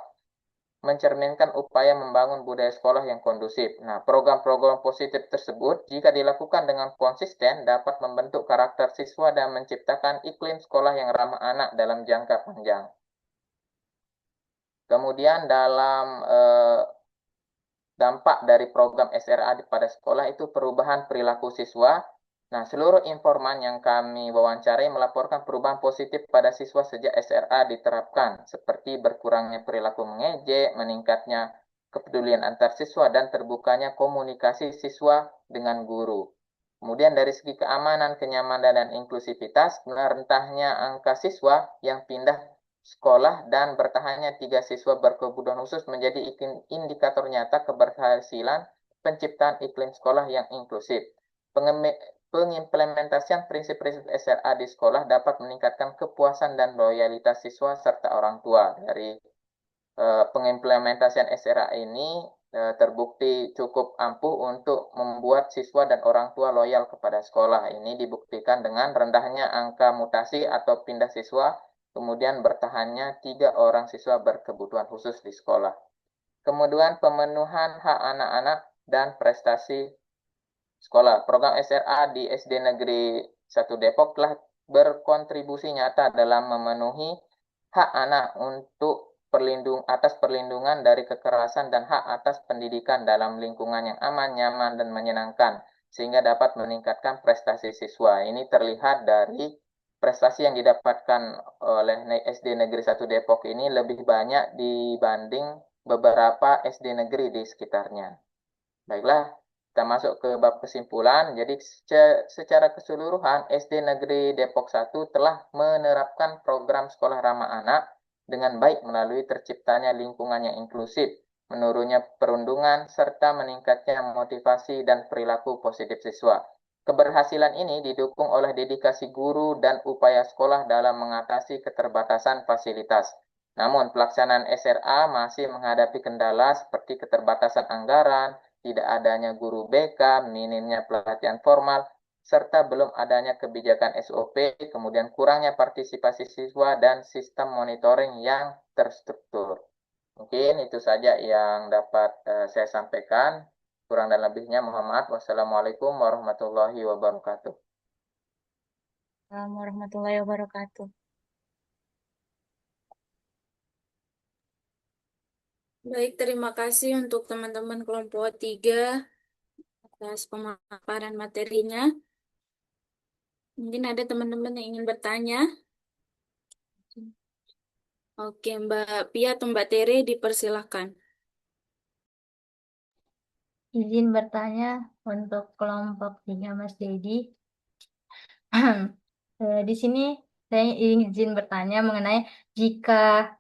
mencerminkan upaya membangun budaya sekolah yang kondusif. Nah, program-program positif tersebut, jika dilakukan dengan konsisten, dapat membentuk karakter siswa dan menciptakan iklim sekolah yang ramah anak dalam jangka panjang. Kemudian dalam dampak dari program SRA pada sekolah itu perubahan perilaku siswa. Nah, seluruh informan yang kami wawancarai melaporkan perubahan positif pada siswa sejak SRA diterapkan, seperti berkurangnya perilaku mengejek, meningkatnya kepedulian antar siswa, dan terbukanya komunikasi siswa dengan guru. Kemudian dari segi keamanan, kenyamanan, dan inklusivitas, merentahnya angka siswa yang pindah sekolah dan bertahannya 3 siswa berkebutuhan khusus menjadi indikator nyata keberhasilan penciptaan iklim sekolah yang inklusif. Pengimplementasian prinsip-prinsip SRA di sekolah dapat meningkatkan kepuasan dan loyalitas siswa serta orang tua. Dari pengimplementasian SRA ini terbukti cukup ampuh untuk membuat siswa dan orang tua loyal kepada sekolah. Ini dibuktikan dengan rendahnya angka mutasi atau pindah siswa, kemudian bertahannya 3 orang siswa berkebutuhan khusus di sekolah. Kemudian pemenuhan hak anak-anak dan prestasi sekolah. Program SRA di SD Negeri 1 Depok telah berkontribusi nyata dalam memenuhi hak anak untuk atas perlindungan dari kekerasan dan hak atas pendidikan dalam lingkungan yang aman, nyaman, dan menyenangkan, sehingga dapat meningkatkan prestasi siswa. Ini terlihat dari prestasi yang didapatkan oleh SD Negeri 1 Depok ini lebih banyak dibanding beberapa SD negeri di sekitarnya. Baiklah, kita masuk ke bab kesimpulan. Jadi secara keseluruhan SD Negeri Depok 1 telah menerapkan program sekolah ramah anak dengan baik melalui terciptanya lingkungan yang inklusif, menurunnya perundungan, serta meningkatnya motivasi dan perilaku positif siswa. Keberhasilan ini didukung oleh dedikasi guru dan upaya sekolah dalam mengatasi keterbatasan fasilitas. Namun, pelaksanaan SRA masih menghadapi kendala seperti keterbatasan anggaran, tidak adanya guru BK, minimnya pelatihan formal, serta belum adanya kebijakan SOP, kemudian kurangnya partisipasi siswa dan sistem monitoring yang terstruktur. Mungkin itu saja yang dapat saya sampaikan. Kurang dan lebihnya mohon maaf. Wassalamualaikum warahmatullahi wabarakatuh. Assalamualaikum warahmatullahi wabarakatuh. Baik, terima kasih untuk teman-teman kelompok 3 atas pemaparan materinya. Mungkin ada teman-teman yang ingin bertanya. Oke, Mbak Pia atau Mbak Tere dipersilahkan. Izin bertanya untuk kelompok 3 Mas Dedi. Di sini saya izin bertanya mengenai jika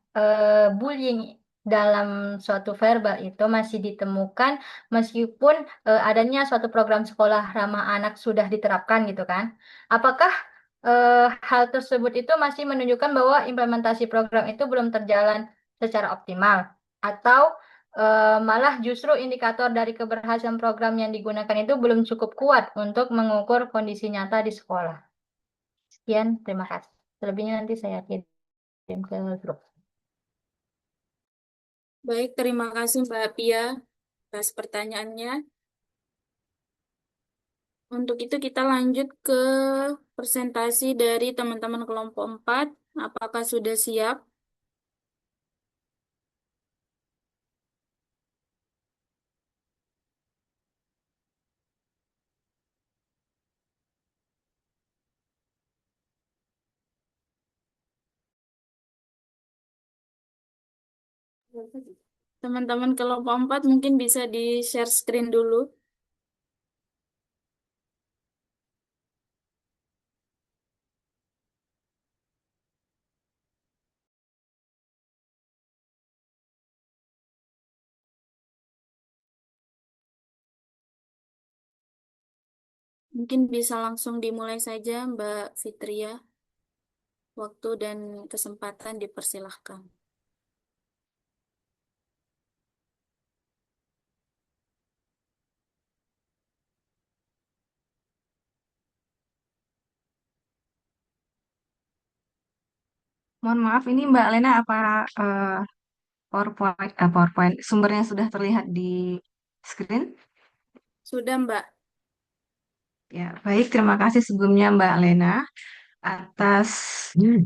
bullying dalam suatu verbal itu masih ditemukan meskipun adanya suatu program sekolah ramah anak sudah diterapkan gitu kan. Apakah hal tersebut itu masih menunjukkan bahwa implementasi program itu belum terjalan secara optimal, atau malah justru indikator dari keberhasilan program yang digunakan itu belum cukup kuat untuk mengukur kondisi nyata di sekolah. Sekian, terima kasih. Selebihnya nanti saya kirim ke grup. Baik, terima kasih Mbak Pia atas pertanyaannya. Untuk itu kita lanjut ke presentasi dari teman-teman kelompok 4. Apakah sudah siap? Teman-teman kelompok 4 mungkin bisa di-share screen dulu. Mungkin bisa langsung dimulai saja Mbak Fitria. Waktu dan kesempatan dipersilahkan. Mohon maaf, ini Mbak Lena apa PowerPoint sumbernya sudah terlihat di screen? Sudah Mbak. Ya, baik. Terima kasih sebelumnya Mbak Lena atas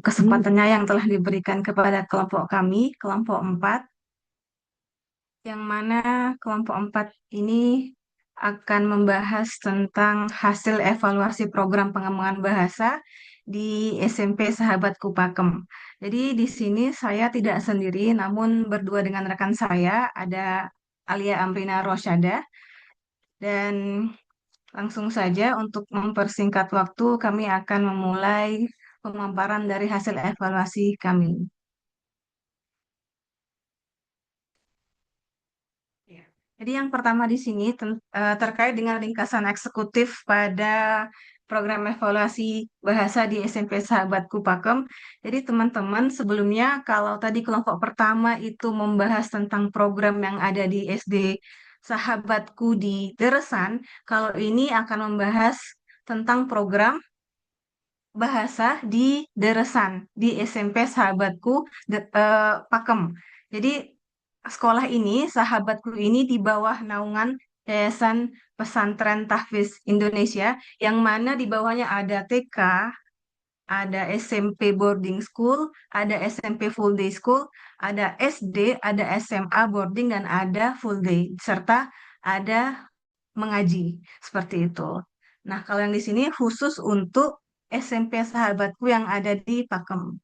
kesempatannya yang telah diberikan kepada kelompok kami, kelompok 4, yang mana kelompok 4 ini akan membahas tentang hasil evaluasi program pengembangan bahasa di SMP Sahabatku Pakem. Jadi di sini saya tidak sendiri, namun berdua dengan rekan saya, ada Alia Amrina Rosyada. Dan langsung saja untuk mempersingkat waktu, kami akan memulai pemaparan dari hasil evaluasi kami. Ya. Jadi yang pertama di sini terkait dengan ringkasan eksekutif pada program evaluasi bahasa di SMP Sahabatku Pakem. Jadi teman-teman sebelumnya kalau tadi kelompok pertama itu membahas tentang program yang ada di SD Sahabatku di Deresan, kalau ini akan membahas tentang program bahasa di Deresan di SMP Sahabatku Pakem. Jadi sekolah ini, Sahabatku ini di bawah naungan Yayasan Pesantren Tahfiz Indonesia, yang mana di bawahnya ada TK, ada SMP boarding school, ada SMP full day school, ada SD, ada SMA boarding, dan ada full day, serta ada mengaji, seperti itu. Nah, kalau yang di sini khusus untuk SMP Sahabatku yang ada di Pakem.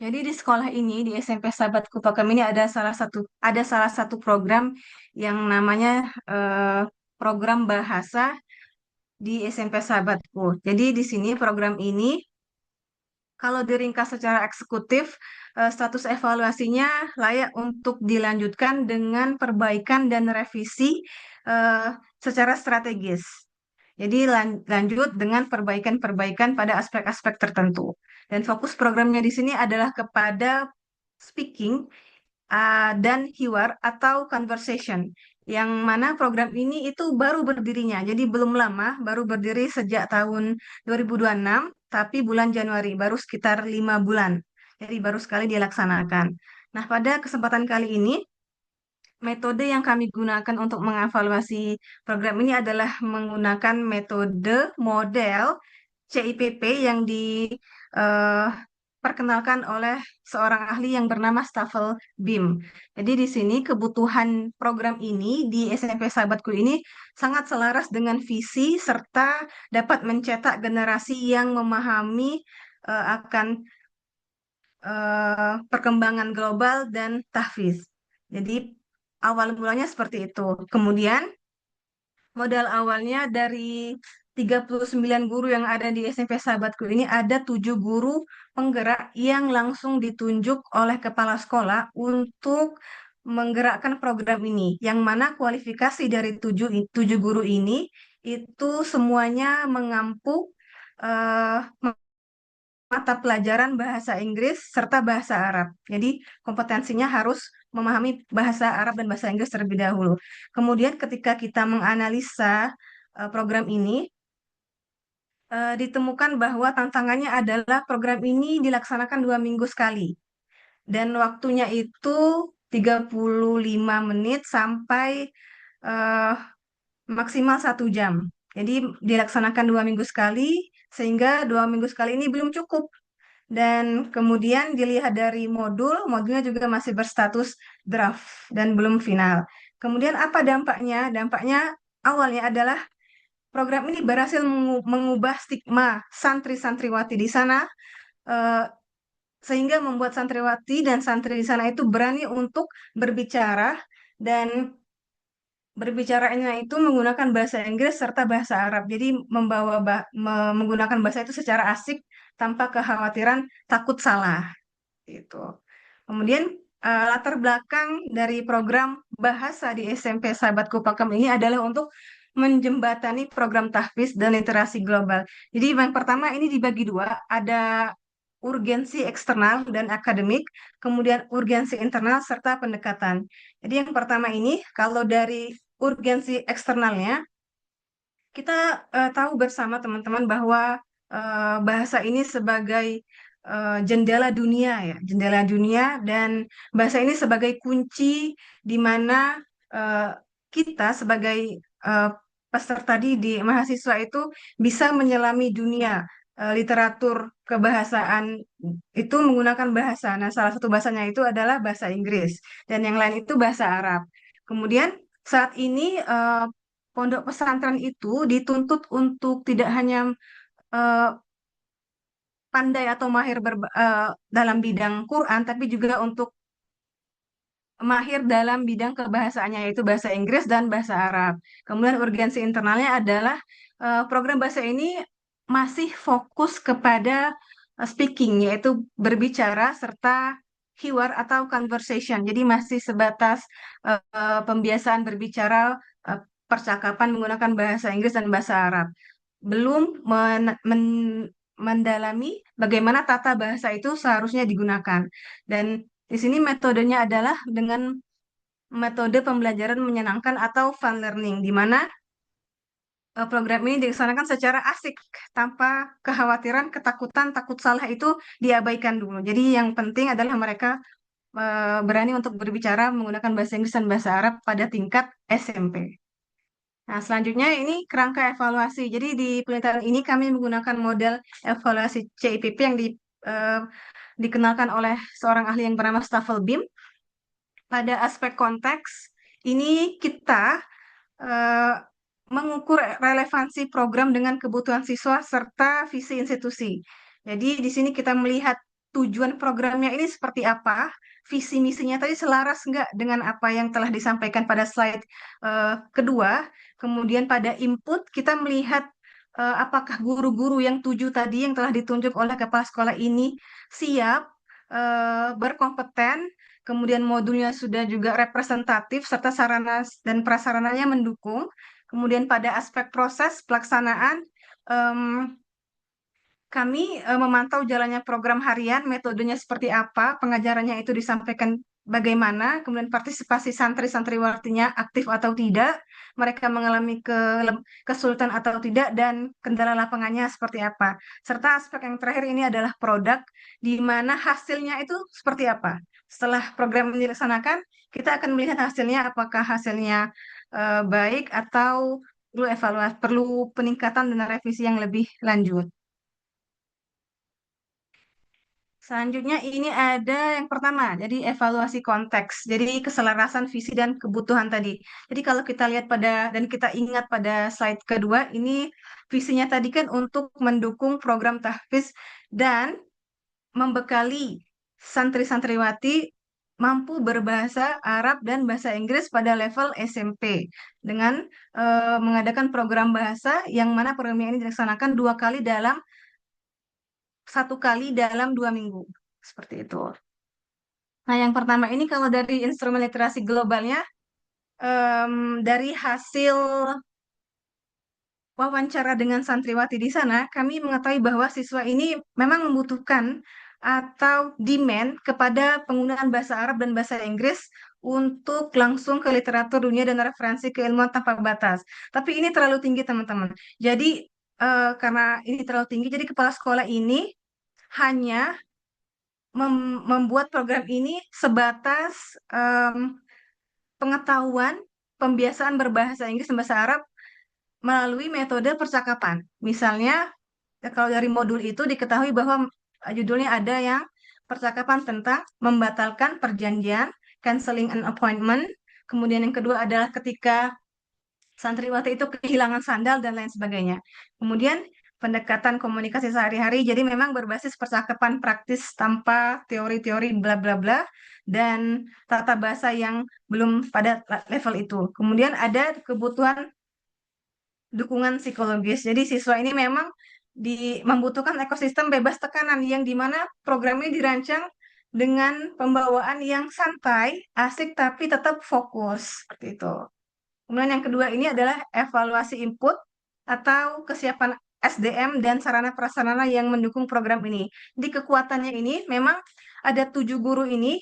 Jadi di sekolah ini, di SMP Sahabatku Pakem ini ada salah satu program yang namanya program bahasa di SMP Sahabatku. Jadi di sini program ini kalau diringkas secara eksekutif, status evaluasinya layak untuk dilanjutkan dengan perbaikan dan revisi eh, secara strategis. Jadi lanjut dengan perbaikan-perbaikan pada aspek-aspek tertentu. Dan fokus programnya di sini adalah kepada speaking dan hiwar atau conversation. Yang mana program ini itu baru berdirinya. Jadi belum lama, baru berdiri sejak tahun 2026, tapi bulan Januari, baru sekitar 5 bulan. Jadi baru sekali dilaksanakan. Nah, pada kesempatan kali ini, metode yang kami gunakan untuk mengevaluasi program ini adalah menggunakan metode model CIPP yang diperkenalkan oleh seorang ahli yang bernama Staffel Bim. Jadi di sini kebutuhan program ini di SMP Sahabatku ini sangat selaras dengan visi serta dapat mencetak generasi yang memahami akan perkembangan global dan tahfiz. Jadi awal mulanya seperti itu. Kemudian modal awalnya dari 39 guru yang ada di SMP Sahabatku ini ada 7 guru penggerak yang langsung ditunjuk oleh kepala sekolah untuk menggerakkan program ini. Yang mana kualifikasi dari 7 guru ini itu semuanya mengampu mata pelajaran bahasa Inggris serta bahasa Arab. Jadi kompetensinya harus memahami bahasa Arab dan bahasa Inggris terlebih dahulu. Kemudian ketika kita menganalisa program ini, ditemukan bahwa tantangannya adalah program ini dilaksanakan 2 minggu sekali. Dan waktunya itu 35 menit sampai eh, maksimal 1 jam. Jadi dilaksanakan 2 minggu sekali, sehingga 2 minggu sekali ini belum cukup. Dan kemudian dilihat dari modulnya juga masih berstatus draft dan belum final. Kemudian apa dampaknya? Dampaknya awalnya adalah program ini berhasil mengubah stigma santri-santriwati di sana, eh, sehingga membuat santriwati dan santri di sana itu berani untuk berbicara, dan berbicaranya itu menggunakan bahasa Inggris serta bahasa Arab. Jadi menggunakan bahasa itu secara asik tanpa kekhawatiran takut salah gitu. Kemudian latar belakang dari program bahasa di SMP Sahabatku Pakem ini adalah untuk menjembatani program tahfiz dan literasi global. Jadi yang pertama ini dibagi dua, ada urgensi eksternal dan akademik, kemudian urgensi internal serta pendekatan. Jadi yang pertama ini, kalau dari urgensi eksternalnya, kita tahu bersama teman-teman bahwa bahasa ini sebagai jendela dunia ya, jendela dunia, dan bahasa ini sebagai kunci di mana eh, kita sebagai eh, peserta didik mahasiswa itu bisa menyelami dunia literatur kebahasaan itu menggunakan bahasa. Nah, salah satu bahasanya itu adalah bahasa Inggris dan yang lain itu bahasa Arab. Kemudian saat ini pondok pesantren itu dituntut untuk tidak hanya eh, pandai atau mahir dalam bidang Quran, tapi juga untuk mahir dalam bidang kebahasaannya, yaitu bahasa Inggris dan bahasa Arab. Kemudian urgensi internalnya adalah program bahasa ini masih fokus kepada speaking, yaitu berbicara serta hiwar atau conversation. Jadi masih sebatas pembiasaan berbicara, eh, percakapan menggunakan bahasa Inggris dan bahasa Arab. Belum mendalami bagaimana tata bahasa itu seharusnya digunakan. Dan di sini metodenya adalah dengan metode pembelajaran menyenangkan atau fun learning, di mana program ini dilaksanakan secara asik tanpa kekhawatiran, ketakutan, takut salah itu diabaikan dulu. Jadi yang penting adalah mereka berani untuk berbicara menggunakan bahasa Inggris dan bahasa Arab pada tingkat SMP. Nah, selanjutnya ini kerangka evaluasi. Jadi di penelitian ini kami menggunakan model evaluasi CIPP yang dikenalkan oleh seorang ahli yang bernama Staffel Beam. Pada aspek konteks, ini kita eh, mengukur relevansi program dengan kebutuhan siswa serta visi institusi. Jadi di sini kita melihat tujuan programnya ini seperti apa, visi misinya tadi selaras enggak dengan apa yang telah disampaikan pada slide kedua. Kemudian pada input kita melihat apakah guru-guru yang 7 tadi yang telah ditunjuk oleh kepala sekolah ini siap, berkompeten, kemudian modulnya sudah juga representatif serta sarana dan prasarananya mendukung. Kemudian pada aspek proses pelaksanaan, em, kami memantau jalannya program harian, metodenya seperti apa, pengajarannya itu disampaikan bagaimana, kemudian partisipasi santri-santriwatinya aktif atau tidak, mereka mengalami kesulitan atau tidak, dan kendala lapangannya seperti apa. Serta aspek yang terakhir ini adalah produk, di mana hasilnya itu seperti apa. Setelah program ini dilaksanakan, kita akan melihat hasilnya, apakah hasilnya baik atau perlu evaluasi, perlu peningkatan dan revisi yang lebih lanjut. Selanjutnya ini ada yang pertama, jadi evaluasi konteks, jadi keselarasan visi dan kebutuhan tadi. Jadi kalau kita lihat dan kita ingat pada slide kedua, ini visinya tadi kan untuk mendukung program tahfiz dan membekali santri-santriwati mampu berbahasa Arab dan bahasa Inggris pada level SMP dengan mengadakan program bahasa yang mana program ini dilaksanakan 1 kali dalam 2 minggu. Seperti itu. Nah, yang pertama ini kalau dari instrumen literasi globalnya, dari hasil wawancara dengan santriwati di sana, kami mengetahui bahwa siswa ini memang membutuhkan atau demand kepada penggunaan bahasa Arab dan bahasa Inggris untuk langsung ke literatur dunia dan referensi keilmuan tanpa batas. Tapi ini terlalu tinggi, teman-teman. Jadi, karena ini terlalu tinggi, jadi kepala sekolah ini hanya membuat program ini sebatas pengetahuan, pembiasaan berbahasa Inggris dan bahasa Arab melalui metode percakapan. Misalnya, kalau dari modul itu diketahui bahwa judulnya ada yang percakapan tentang membatalkan perjanjian, canceling an appointment. Kemudian yang kedua adalah ketika santriwati itu kehilangan sandal dan lain sebagainya. Kemudian pendekatan komunikasi sehari-hari, jadi memang berbasis percakapan praktis tanpa teori-teori bla bla bla dan tata bahasa yang belum pada level itu. Kemudian ada kebutuhan dukungan psikologis. Jadi siswa ini memang membutuhkan ekosistem bebas tekanan yang dimana program ini dirancang dengan pembawaan yang santai, asik tapi tetap fokus seperti itu. Kemudian yang kedua ini adalah evaluasi input atau kesiapan SDM dan sarana prasarana yang mendukung program ini. Di kekuatannya ini memang ada 7 guru ini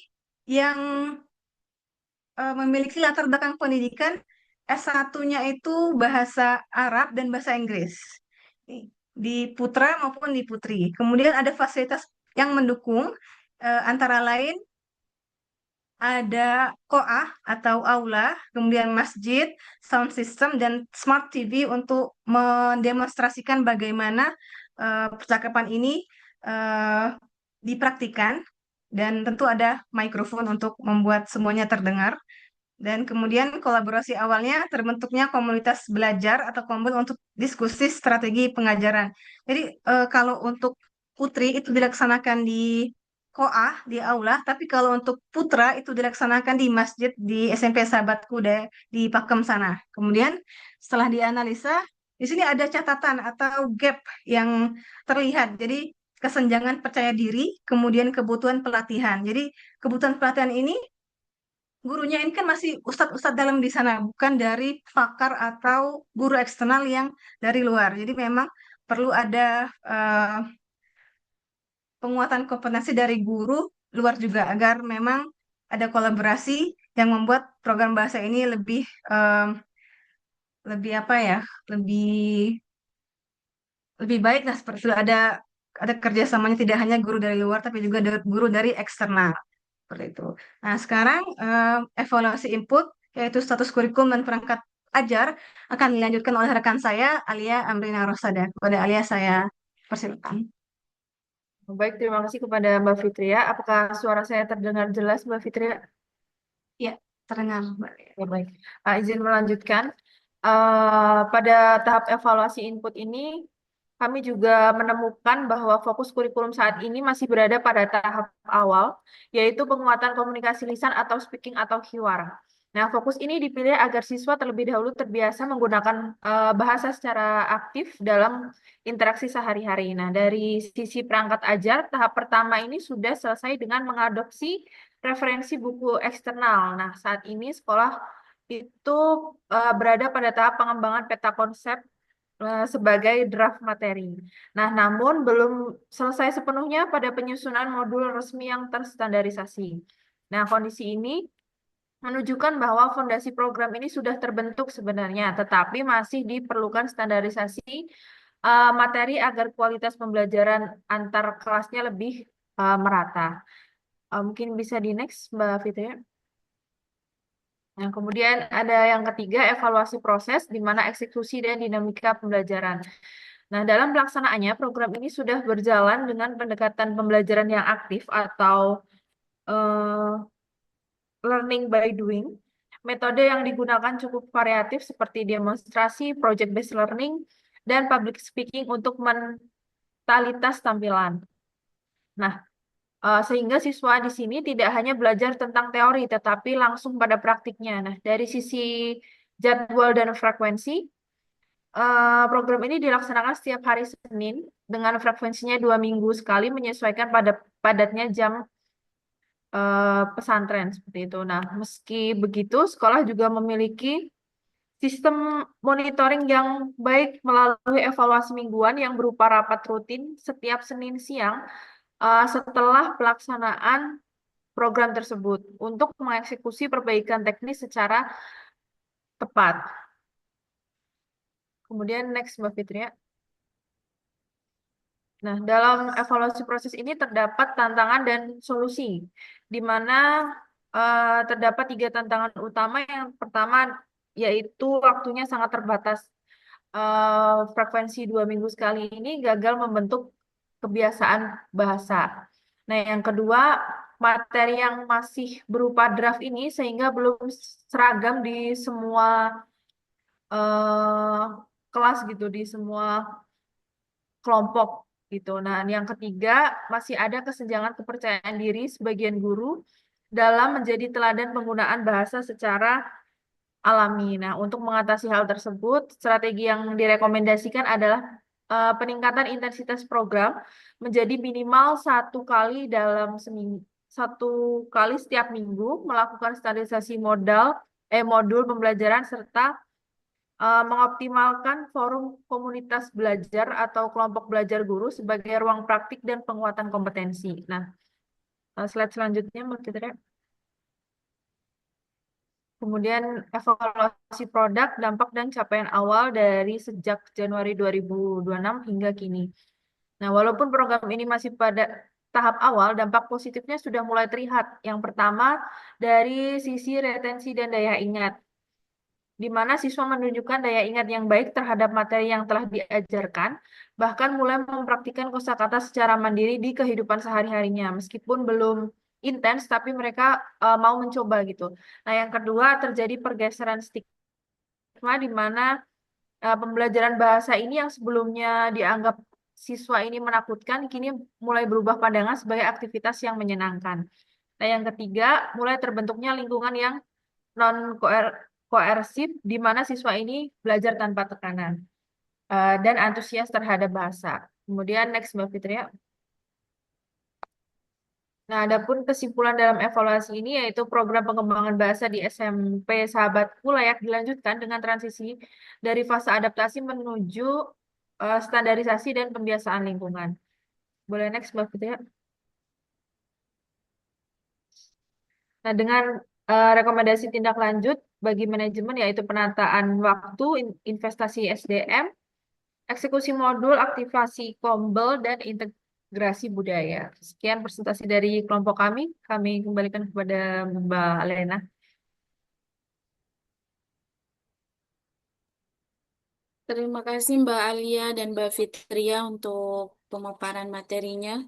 yang memiliki latar belakang pendidikan S1-nya itu bahasa Arab dan bahasa Inggris. Di putra maupun di putri. Kemudian ada fasilitas yang mendukung antara lain ada koah atau aula, kemudian masjid, sound system, dan smart TV untuk mendemonstrasikan bagaimana percakapan ini eh, dipraktikkan. Dan tentu ada mikrofon untuk membuat semuanya terdengar. Dan kemudian kolaborasi awalnya terbentuknya komunitas belajar atau kombel untuk diskusi strategi pengajaran. Jadi kalau untuk putri itu dilaksanakan di koah, di aula, tapi kalau untuk putra itu dilaksanakan di masjid di SMP Sahabatku di Pakem sana. Kemudian setelah dianalisa, di sini ada catatan atau gap yang terlihat. Jadi kesenjangan percaya diri, kemudian kebutuhan pelatihan. Jadi kebutuhan pelatihan ini gurunya ini kan masih ustadz-ustadz dalam di sana, bukan dari pakar atau guru eksternal yang dari luar. Jadi memang perlu ada penguatan kompetensi dari guru luar juga agar memang ada kolaborasi yang membuat program bahasa ini lebih apa ya, lebih lebih baik lah seperti itu. Ada kerjasamanya tidak hanya guru dari luar tapi juga guru dari eksternal. Seperti itu. Nah, sekarang evaluasi input, yaitu status kurikulum dan perangkat ajar, akan dilanjutkan oleh rekan saya, Alia Amrina Rosada. Kepada Alia, saya persilakan. Baik, terima kasih kepada Mbak Fitria. Apakah suara saya terdengar jelas, Mbak Fitria? Ya, terdengar, Mbak. Ya, baik. Izin melanjutkan. Pada tahap evaluasi input ini, kami juga menemukan bahwa fokus kurikulum saat ini masih berada pada tahap awal, yaitu penguatan komunikasi lisan atau speaking atau hiwar. Nah, fokus ini dipilih agar siswa terlebih dahulu terbiasa menggunakan bahasa secara aktif dalam interaksi sehari-hari. Nah, dari sisi perangkat ajar, tahap pertama ini sudah selesai dengan mengadopsi referensi buku eksternal. Nah, saat ini sekolah itu berada pada tahap pengembangan peta konsep sebagai draft materi. Nah, namun belum selesai sepenuhnya pada penyusunan modul resmi yang terstandarisasi. Nah, kondisi ini menunjukkan bahwa fondasi program ini sudah terbentuk sebenarnya, tetapi masih diperlukan standarisasi materi agar kualitas pembelajaran antar kelasnya lebih merata. Mungkin bisa di next, Mbak Fitria. Nah, kemudian ada yang ketiga, evaluasi proses, di mana eksekusi dan dinamika pembelajaran. Nah, dalam pelaksanaannya, program ini sudah berjalan dengan pendekatan pembelajaran yang aktif atau learning by doing. Metode yang digunakan cukup variatif seperti demonstrasi, project-based learning, dan public speaking untuk mentalitas tampilan. Nah, sehingga siswa di sini tidak hanya belajar tentang teori, tetapi langsung pada praktiknya. Nah, dari sisi jadwal dan frekuensi, program ini dilaksanakan setiap hari Senin dengan frekuensinya 2 minggu sekali, menyesuaikan pada padatnya jam pesantren seperti itu. Nah, meski begitu, sekolah juga memiliki sistem monitoring yang baik melalui evaluasi mingguan yang berupa rapat rutin setiap Senin siang setelah pelaksanaan program tersebut untuk mengeksekusi perbaikan teknis secara tepat. Kemudian next Mbak Fitria. Nah, dalam evaluasi proses ini terdapat tantangan dan solusi, di mana terdapat 3 tantangan utama. Yang pertama yaitu waktunya sangat terbatas. Frekuensi 2 minggu sekali ini gagal membentuk kebiasaan bahasa. Nah, yang kedua, materi yang masih berupa draft ini sehingga belum seragam di semua eh, kelas gitu, di semua kelompok gitu. Nah, yang ketiga, masih ada kesenjangan kepercayaan diri sebagian guru dalam menjadi teladan penggunaan bahasa secara alami. Nah, untuk mengatasi hal tersebut, strategi yang direkomendasikan adalah peningkatan intensitas program menjadi minimal 1 kali dalam seminggu, 1 kali setiap minggu, melakukan standarisasi modul pembelajaran serta mengoptimalkan forum komunitas belajar atau kelompok belajar guru sebagai ruang praktik dan penguatan kompetensi. Nah, slide selanjutnya, Mbak Fitria. Kemudian evaluasi produk, dampak dan capaian awal dari sejak Januari 2026 hingga kini. Nah, walaupun program ini masih pada tahap awal, dampak positifnya sudah mulai terlihat. Yang pertama, dari sisi retensi dan daya ingat, di mana siswa menunjukkan daya ingat yang baik terhadap materi yang telah diajarkan, bahkan mulai mempraktikkan kosakata secara mandiri di kehidupan sehari-harinya, meskipun belum intens, tapi mereka mau mencoba gitu. Nah, yang kedua, terjadi pergeseran stigma di mana pembelajaran bahasa ini yang sebelumnya dianggap siswa ini menakutkan, kini mulai berubah pandangan sebagai aktivitas yang menyenangkan. Nah, yang ketiga, mulai terbentuknya lingkungan yang non-koersif, di mana siswa ini belajar tanpa tekanan dan antusias terhadap bahasa. Kemudian next Mbak Fitria. Nah, adapun kesimpulan dalam evaluasi ini yaitu program pengembangan bahasa di SMP Sahabatku layak dilanjutkan dengan transisi dari fase adaptasi menuju standarisasi dan pembiasaan lingkungan. Boleh next Mbak Fitria. Nah, dengan rekomendasi tindak lanjut bagi manajemen yaitu penataan waktu, investasi SDM, eksekusi modul, aktivasi kombel, dan integrasi budaya. Sekian presentasi dari kelompok kami. Kami kembalikan kepada Mbak Lena. Terima kasih Mbak Alia dan Mbak Fitria untuk pemaparan materinya.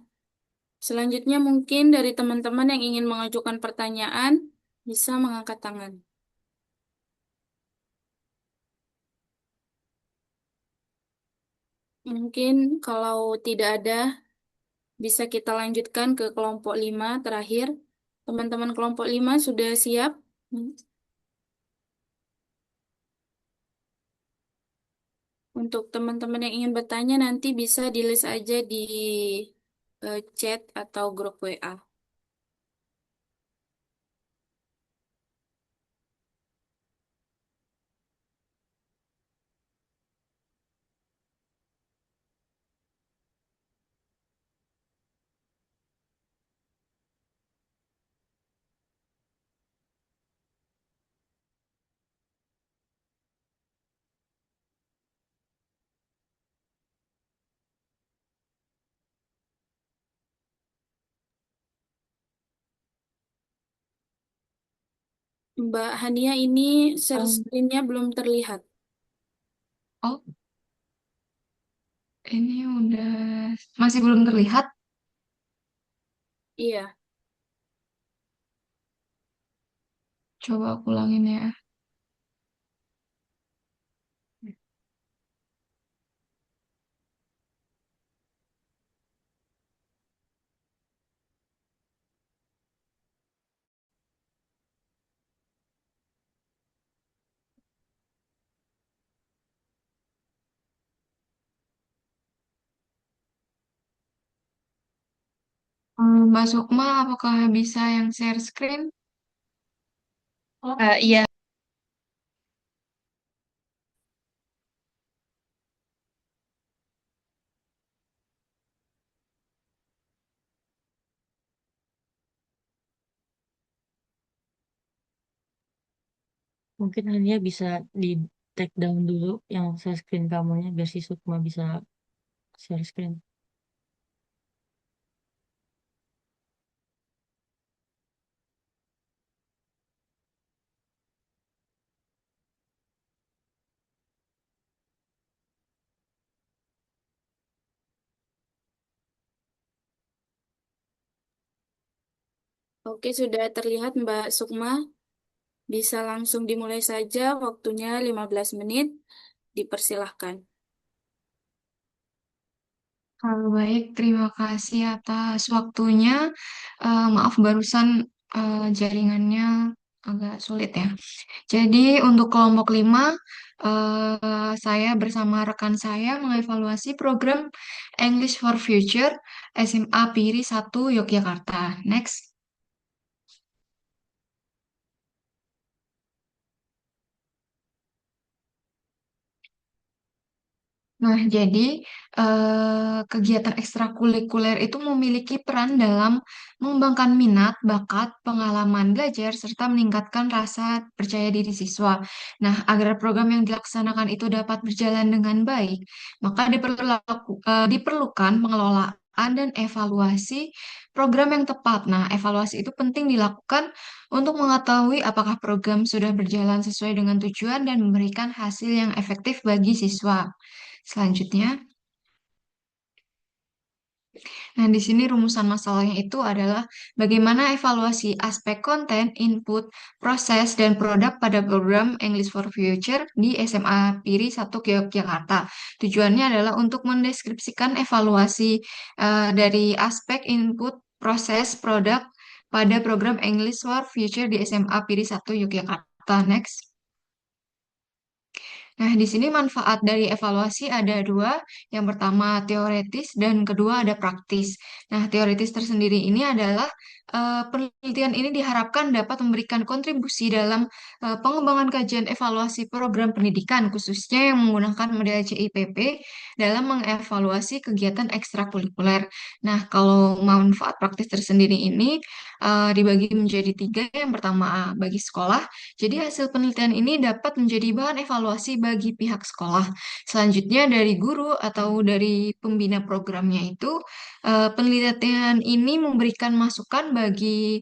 Selanjutnya mungkin dari teman-teman yang ingin mengajukan pertanyaan bisa mengangkat tangan. Mungkin kalau tidak ada, bisa kita lanjutkan ke kelompok 5 terakhir. Teman-teman kelompok 5 sudah siap? Untuk teman-teman yang ingin bertanya nanti bisa di list aja di chat atau grup WA. Mbak Hania ini share screen-nya belum terlihat. Oh, ini udah masih belum terlihat. Iya. Coba aku ulangin ya. Mbak Sukma, apakah bisa yang share screen? Iya. Mungkin ini bisa di take down dulu yang share screen kamunya biar si Sukma bisa share screen. Oke, sudah terlihat Mbak Sukma. Bisa langsung dimulai saja, waktunya 15 menit. Dipersilahkan. Baik, terima kasih atas waktunya. Maaf barusan jaringannya agak sulit ya. Jadi untuk kelompok 5, saya bersama rekan saya mengevaluasi program English for Future SMA Piri 1 Yogyakarta. Next. Nah, jadi kegiatan ekstrakurikuler itu memiliki peran dalam mengembangkan minat, bakat, pengalaman belajar, serta meningkatkan rasa percaya diri siswa. Nah, agar program yang dilaksanakan itu dapat berjalan dengan baik, maka diperlukan pengelolaan dan evaluasi program yang tepat. Nah, evaluasi itu penting dilakukan untuk mengetahui apakah program sudah berjalan sesuai dengan tujuan dan memberikan hasil yang efektif bagi siswa. Selanjutnya, nah di sini rumusan masalahnya itu adalah bagaimana evaluasi aspek konten, input, proses, dan produk pada program English for Future di SMA Piri 1 Yogyakarta. Tujuannya adalah untuk mendeskripsikan evaluasi dari aspek input, proses, produk pada program English for Future di SMA Piri 1 Yogyakarta. Next. Nah, di sini manfaat dari evaluasi ada dua. Yang pertama teoretis dan kedua ada praktis. Nah, teoretis tersendiri ini adalah penelitian ini diharapkan dapat memberikan kontribusi dalam pengembangan kajian evaluasi program pendidikan, khususnya yang menggunakan model CIPP dalam mengevaluasi kegiatan ekstrakurikuler. Nah, kalau manfaat praktis tersendiri ini dibagi menjadi tiga. Yang pertama bagi sekolah. Jadi hasil penelitian ini dapat menjadi bahan evaluasi bagi pihak sekolah. Selanjutnya dari guru atau dari pembina programnya itu, penelitian ini memberikan masukan bagi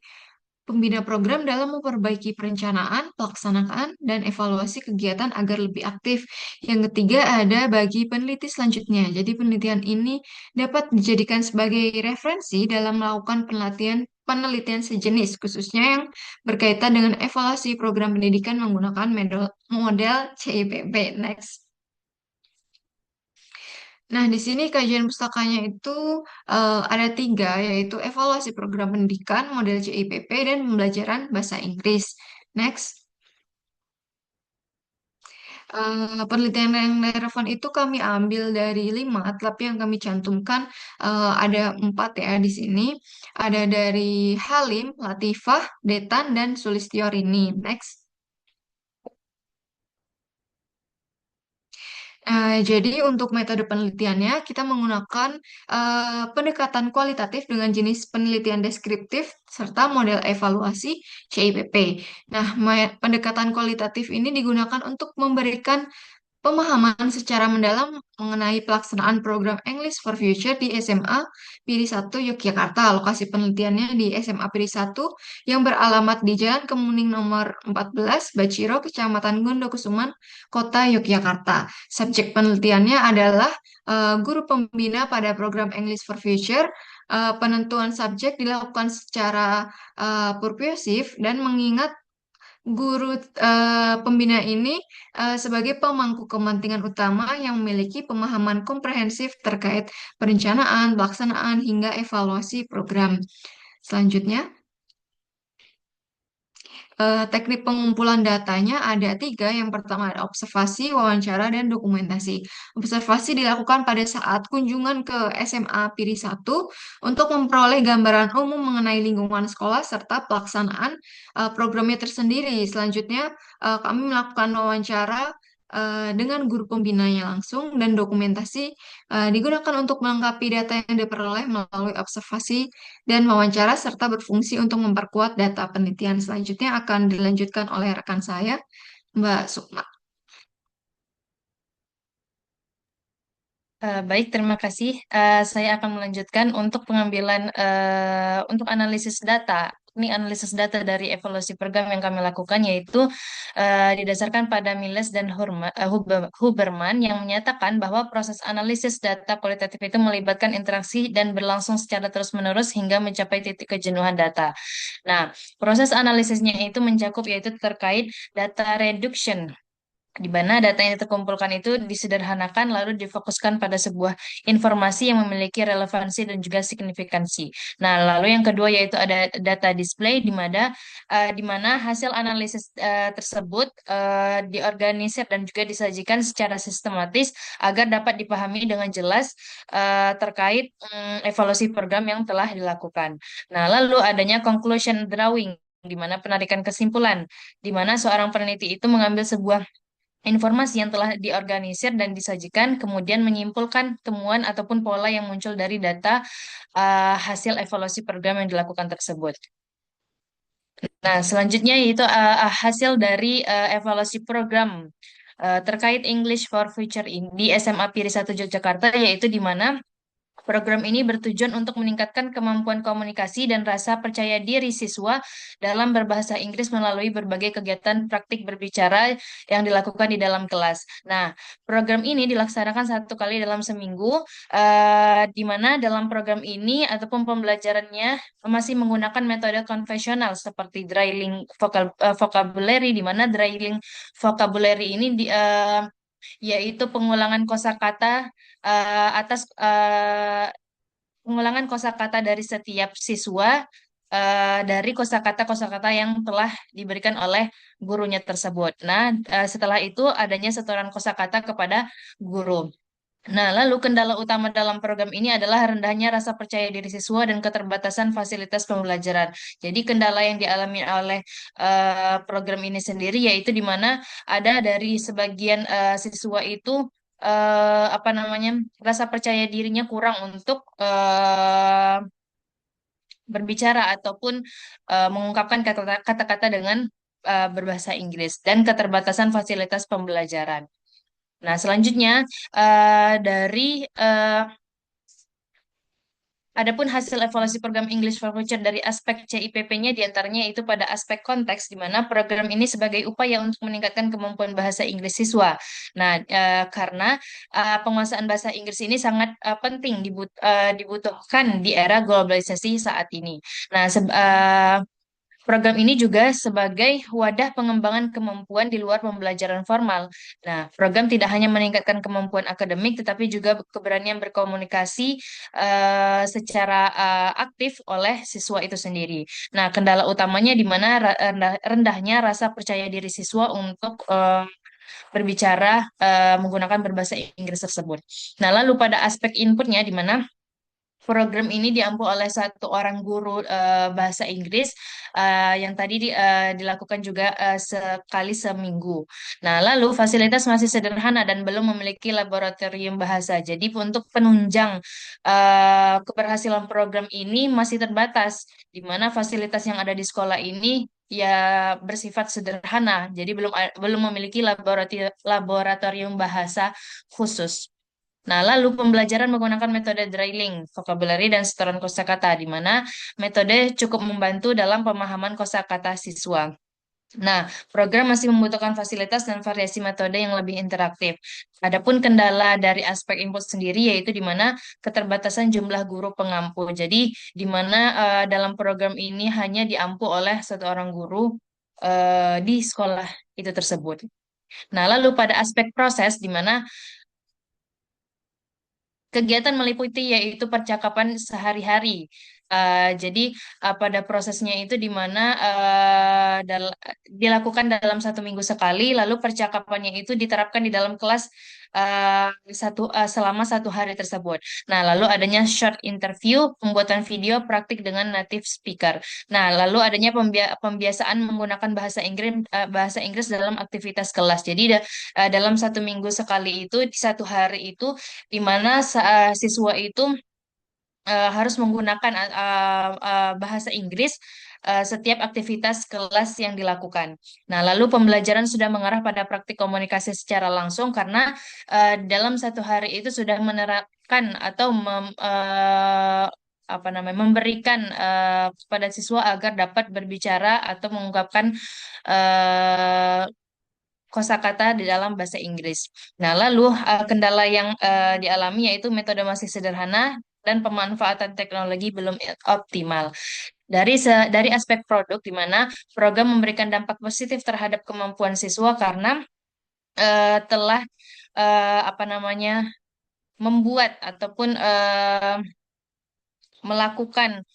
pembina program dalam memperbaiki perencanaan, pelaksanaan, dan evaluasi kegiatan agar lebih aktif. Yang ketiga ada bagi peneliti selanjutnya. Jadi penelitian ini dapat dijadikan sebagai referensi dalam melakukan penelitian sejenis, khususnya yang berkaitan dengan evaluasi program pendidikan menggunakan model CIPP. Next. Nah, di sini kajian pustakanya itu ada tiga, yaitu evaluasi program pendidikan, model CIPP, dan pembelajaran bahasa Inggris. Next. Penelitian yang relevan itu kami ambil dari 5, tapi yang kami cantumkan ada 4 ya di sini. Ada dari Halim, Latifah, Detan, dan Sulistiorini. Next. Jadi untuk metode penelitiannya kita menggunakan pendekatan kualitatif dengan jenis penelitian deskriptif serta model evaluasi CIPP. Nah, pendekatan kualitatif ini digunakan untuk memberikan pemahaman secara mendalam mengenai pelaksanaan program English for Future di SMA Piri 1 Yogyakarta. Lokasi penelitiannya di SMA Piri 1 yang beralamat di Jalan Kemuning nomor 14, Baciro, Kecamatan Gondokusuman, Kota Yogyakarta. Subjek penelitiannya adalah guru pembina pada program English for Future. Penentuan subjek dilakukan secara purposif dan mengingat guru pembina ini sebagai pemangku kepentingan utama yang memiliki pemahaman komprehensif terkait perencanaan, pelaksanaan, hingga evaluasi program. Selanjutnya, teknik pengumpulan datanya ada 3. Yang pertama ada observasi, wawancara, dan dokumentasi. Observasi dilakukan pada saat kunjungan ke SMA Piri 1 untuk memperoleh gambaran umum mengenai lingkungan sekolah serta pelaksanaan programnya tersendiri. Selanjutnya, kami melakukan wawancara dengan guru pembinanya langsung, dan dokumentasi digunakan untuk melengkapi data yang diperoleh melalui observasi dan wawancara serta berfungsi untuk memperkuat data penelitian. Selanjutnya akan dilanjutkan oleh rekan saya. Mbak Sukma. Baik, terima kasih. Saya akan melanjutkan untuk pengambilan untuk analisis data. Ini analisis data dari evaluasi program yang kami lakukan yaitu didasarkan pada Miles dan Huberman yang menyatakan bahwa proses analisis data kualitatif itu melibatkan interaksi dan berlangsung secara terus-menerus hingga mencapai titik kejenuhan data. Nah, proses analisisnya itu mencakup yaitu terkait data reduction, di mana data yang terkumpulkan itu disederhanakan lalu difokuskan pada sebuah informasi yang memiliki relevansi dan juga signifikansi. Nah, lalu yang kedua yaitu ada data display di mana hasil analisis tersebut diorganisir dan juga disajikan secara sistematis agar dapat dipahami dengan jelas terkait evaluasi program yang telah dilakukan. Nah, lalu adanya conclusion drawing di mana penarikan kesimpulan, di mana seorang peneliti itu mengambil sebuah informasi yang telah diorganisir dan disajikan, kemudian menyimpulkan temuan ataupun pola yang muncul dari data hasil evaluasi program yang dilakukan tersebut. Nah, selanjutnya yaitu hasil dari evaluasi program terkait English for Future di SMA Piri 1 Yogyakarta, yaitu di mana program ini bertujuan untuk meningkatkan kemampuan komunikasi dan rasa percaya diri siswa dalam berbahasa Inggris melalui berbagai kegiatan praktik berbicara yang dilakukan di dalam kelas. Nah, program ini dilaksanakan 1 kali dalam seminggu, di mana dalam program ini ataupun pembelajarannya masih menggunakan metode konvensional seperti drilling vocabulary, di mana drilling vocabulary ini yaitu pengulangan kosakata dari setiap siswa dari kosakata-kosakata yang telah diberikan oleh gurunya tersebut. Nah, setelah itu adanya setoran kosakata kepada guru. Nah, lalu kendala utama dalam program ini adalah rendahnya rasa percaya diri siswa dan keterbatasan fasilitas pembelajaran. Jadi kendala yang dialami oleh program ini sendiri yaitu di mana ada dari sebagian siswa itu apa namanya, rasa percaya dirinya kurang untuk berbicara ataupun mengungkapkan kata-kata dengan berbahasa Inggris dan keterbatasan fasilitas pembelajaran. Nah, selanjutnya dari adapun hasil evaluasi program English for Future dari aspek CIPP-nya diantaranya itu pada aspek konteks, di mana program ini sebagai upaya untuk meningkatkan kemampuan bahasa Inggris siswa. Nah, karena penguasaan bahasa Inggris ini sangat penting dibutuhkan di era globalisasi saat ini. Nah, program ini juga sebagai wadah pengembangan kemampuan di luar pembelajaran formal. Nah, program tidak hanya meningkatkan kemampuan akademik, tetapi juga keberanian berkomunikasi secara aktif oleh siswa itu sendiri. Nah, kendala utamanya di mana rendahnya rasa percaya diri siswa untuk berbicara menggunakan berbahasa Inggris tersebut. Nah, lalu pada aspek inputnya di mana program ini diampu oleh 1 orang guru bahasa Inggris yang tadi dilakukan juga sekali seminggu. Nah, lalu fasilitas masih sederhana dan belum memiliki laboratorium bahasa. Jadi untuk penunjang keberhasilan program ini masih terbatas, di mana fasilitas yang ada di sekolah ini ya bersifat sederhana. Jadi belum memiliki laboratorium bahasa khusus. Nah, lalu pembelajaran menggunakan metode drilling, vocabulary, dan setoran kosakata, di mana metode cukup membantu dalam pemahaman kosakata siswa. Nah, program masih membutuhkan fasilitas dan variasi metode yang lebih interaktif. Adapun kendala dari aspek input sendiri yaitu di mana keterbatasan jumlah guru pengampu. Jadi, di mana dalam program ini hanya diampu oleh 1 orang guru di sekolah itu tersebut. Nah, lalu pada aspek proses di mana kegiatan meliputi yaitu percakapan sehari-hari. Jadi pada prosesnya itu di mana dilakukan dalam 1 minggu sekali, lalu percakapannya itu diterapkan di dalam kelas selama 1 hari tersebut. Nah, lalu adanya short interview, pembuatan video praktik dengan native speaker. Nah, lalu adanya pembiasaan menggunakan bahasa Inggris dalam aktivitas kelas. Jadi dalam 1 minggu sekali itu di 1 hari itu di mana siswa itu harus menggunakan bahasa Inggris setiap aktivitas kelas yang dilakukan. Nah, lalu pembelajaran sudah mengarah pada praktik komunikasi secara langsung karena dalam satu hari itu sudah menerapkan atau apa namanya memberikan kepada siswa agar dapat berbicara atau mengungkapkan eh, kosakata di dalam bahasa Inggris. Nah, lalu kendala yang dialami yaitu metode masih sederhana dan pemanfaatan teknologi belum optimal. Dari aspek produk, di mana program memberikan dampak positif terhadap kemampuan siswa karena telah apa namanya membuat ataupun melakukan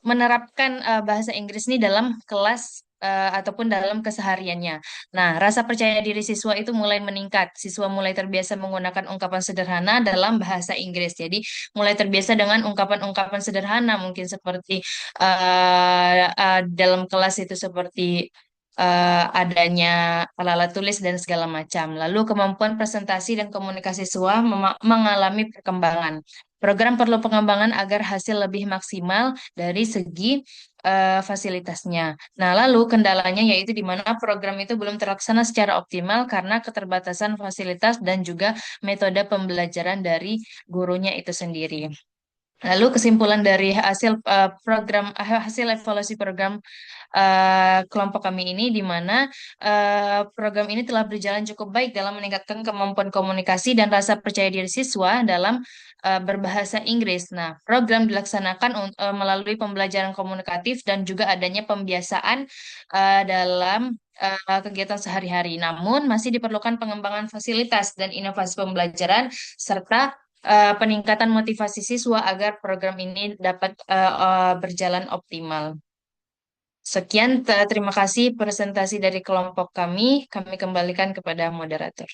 menerapkan bahasa Inggris ini dalam kelas ataupun dalam kesehariannya. Nah, rasa percaya diri siswa itu mulai meningkat. Siswa mulai terbiasa menggunakan ungkapan sederhana dalam bahasa Inggris. Jadi, mulai terbiasa dengan ungkapan-ungkapan sederhana, mungkin seperti dalam kelas itu seperti adanya alat-alat tulis dan segala macam. Lalu kemampuan presentasi dan komunikasi siswa mengalami perkembangan. Program perlu pengembangan agar hasil lebih maksimal dari segi fasilitasnya. Nah, lalu kendalanya yaitu di mana program itu belum terlaksana secara optimal karena keterbatasan fasilitas dan juga metode pembelajaran dari gurunya itu sendiri. Lalu kesimpulan dari hasil evaluasi program kelompok kami ini di mana program ini telah berjalan cukup baik dalam meningkatkan kemampuan komunikasi dan rasa percaya diri siswa dalam berbahasa Inggris. Nah, program dilaksanakan melalui pembelajaran komunikatif dan juga adanya pembiasaan dalam kegiatan sehari-hari. Namun, masih diperlukan pengembangan fasilitas dan inovasi pembelajaran serta peningkatan motivasi siswa agar program ini dapat berjalan optimal. Sekian, terima kasih presentasi dari kelompok kami. Kami kembalikan kepada moderator.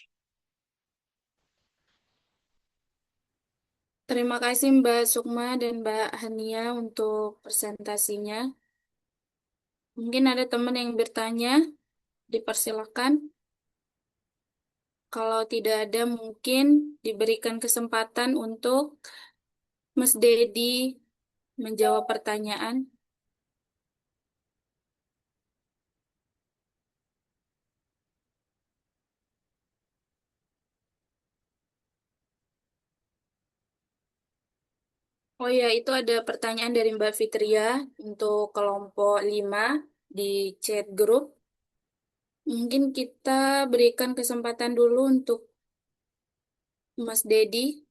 Terima kasih Mbak Sukma dan Mbak Hania untuk presentasinya. Mungkin ada teman yang bertanya, dipersilakan. Kalau tidak ada, mungkin diberikan kesempatan untuk Mas Dedi menjawab pertanyaan. Oh ya, itu ada pertanyaan dari Mbak Fitria untuk kelompok 5 di chat grup. Mungkin kita berikan kesempatan dulu untuk Mas Dedi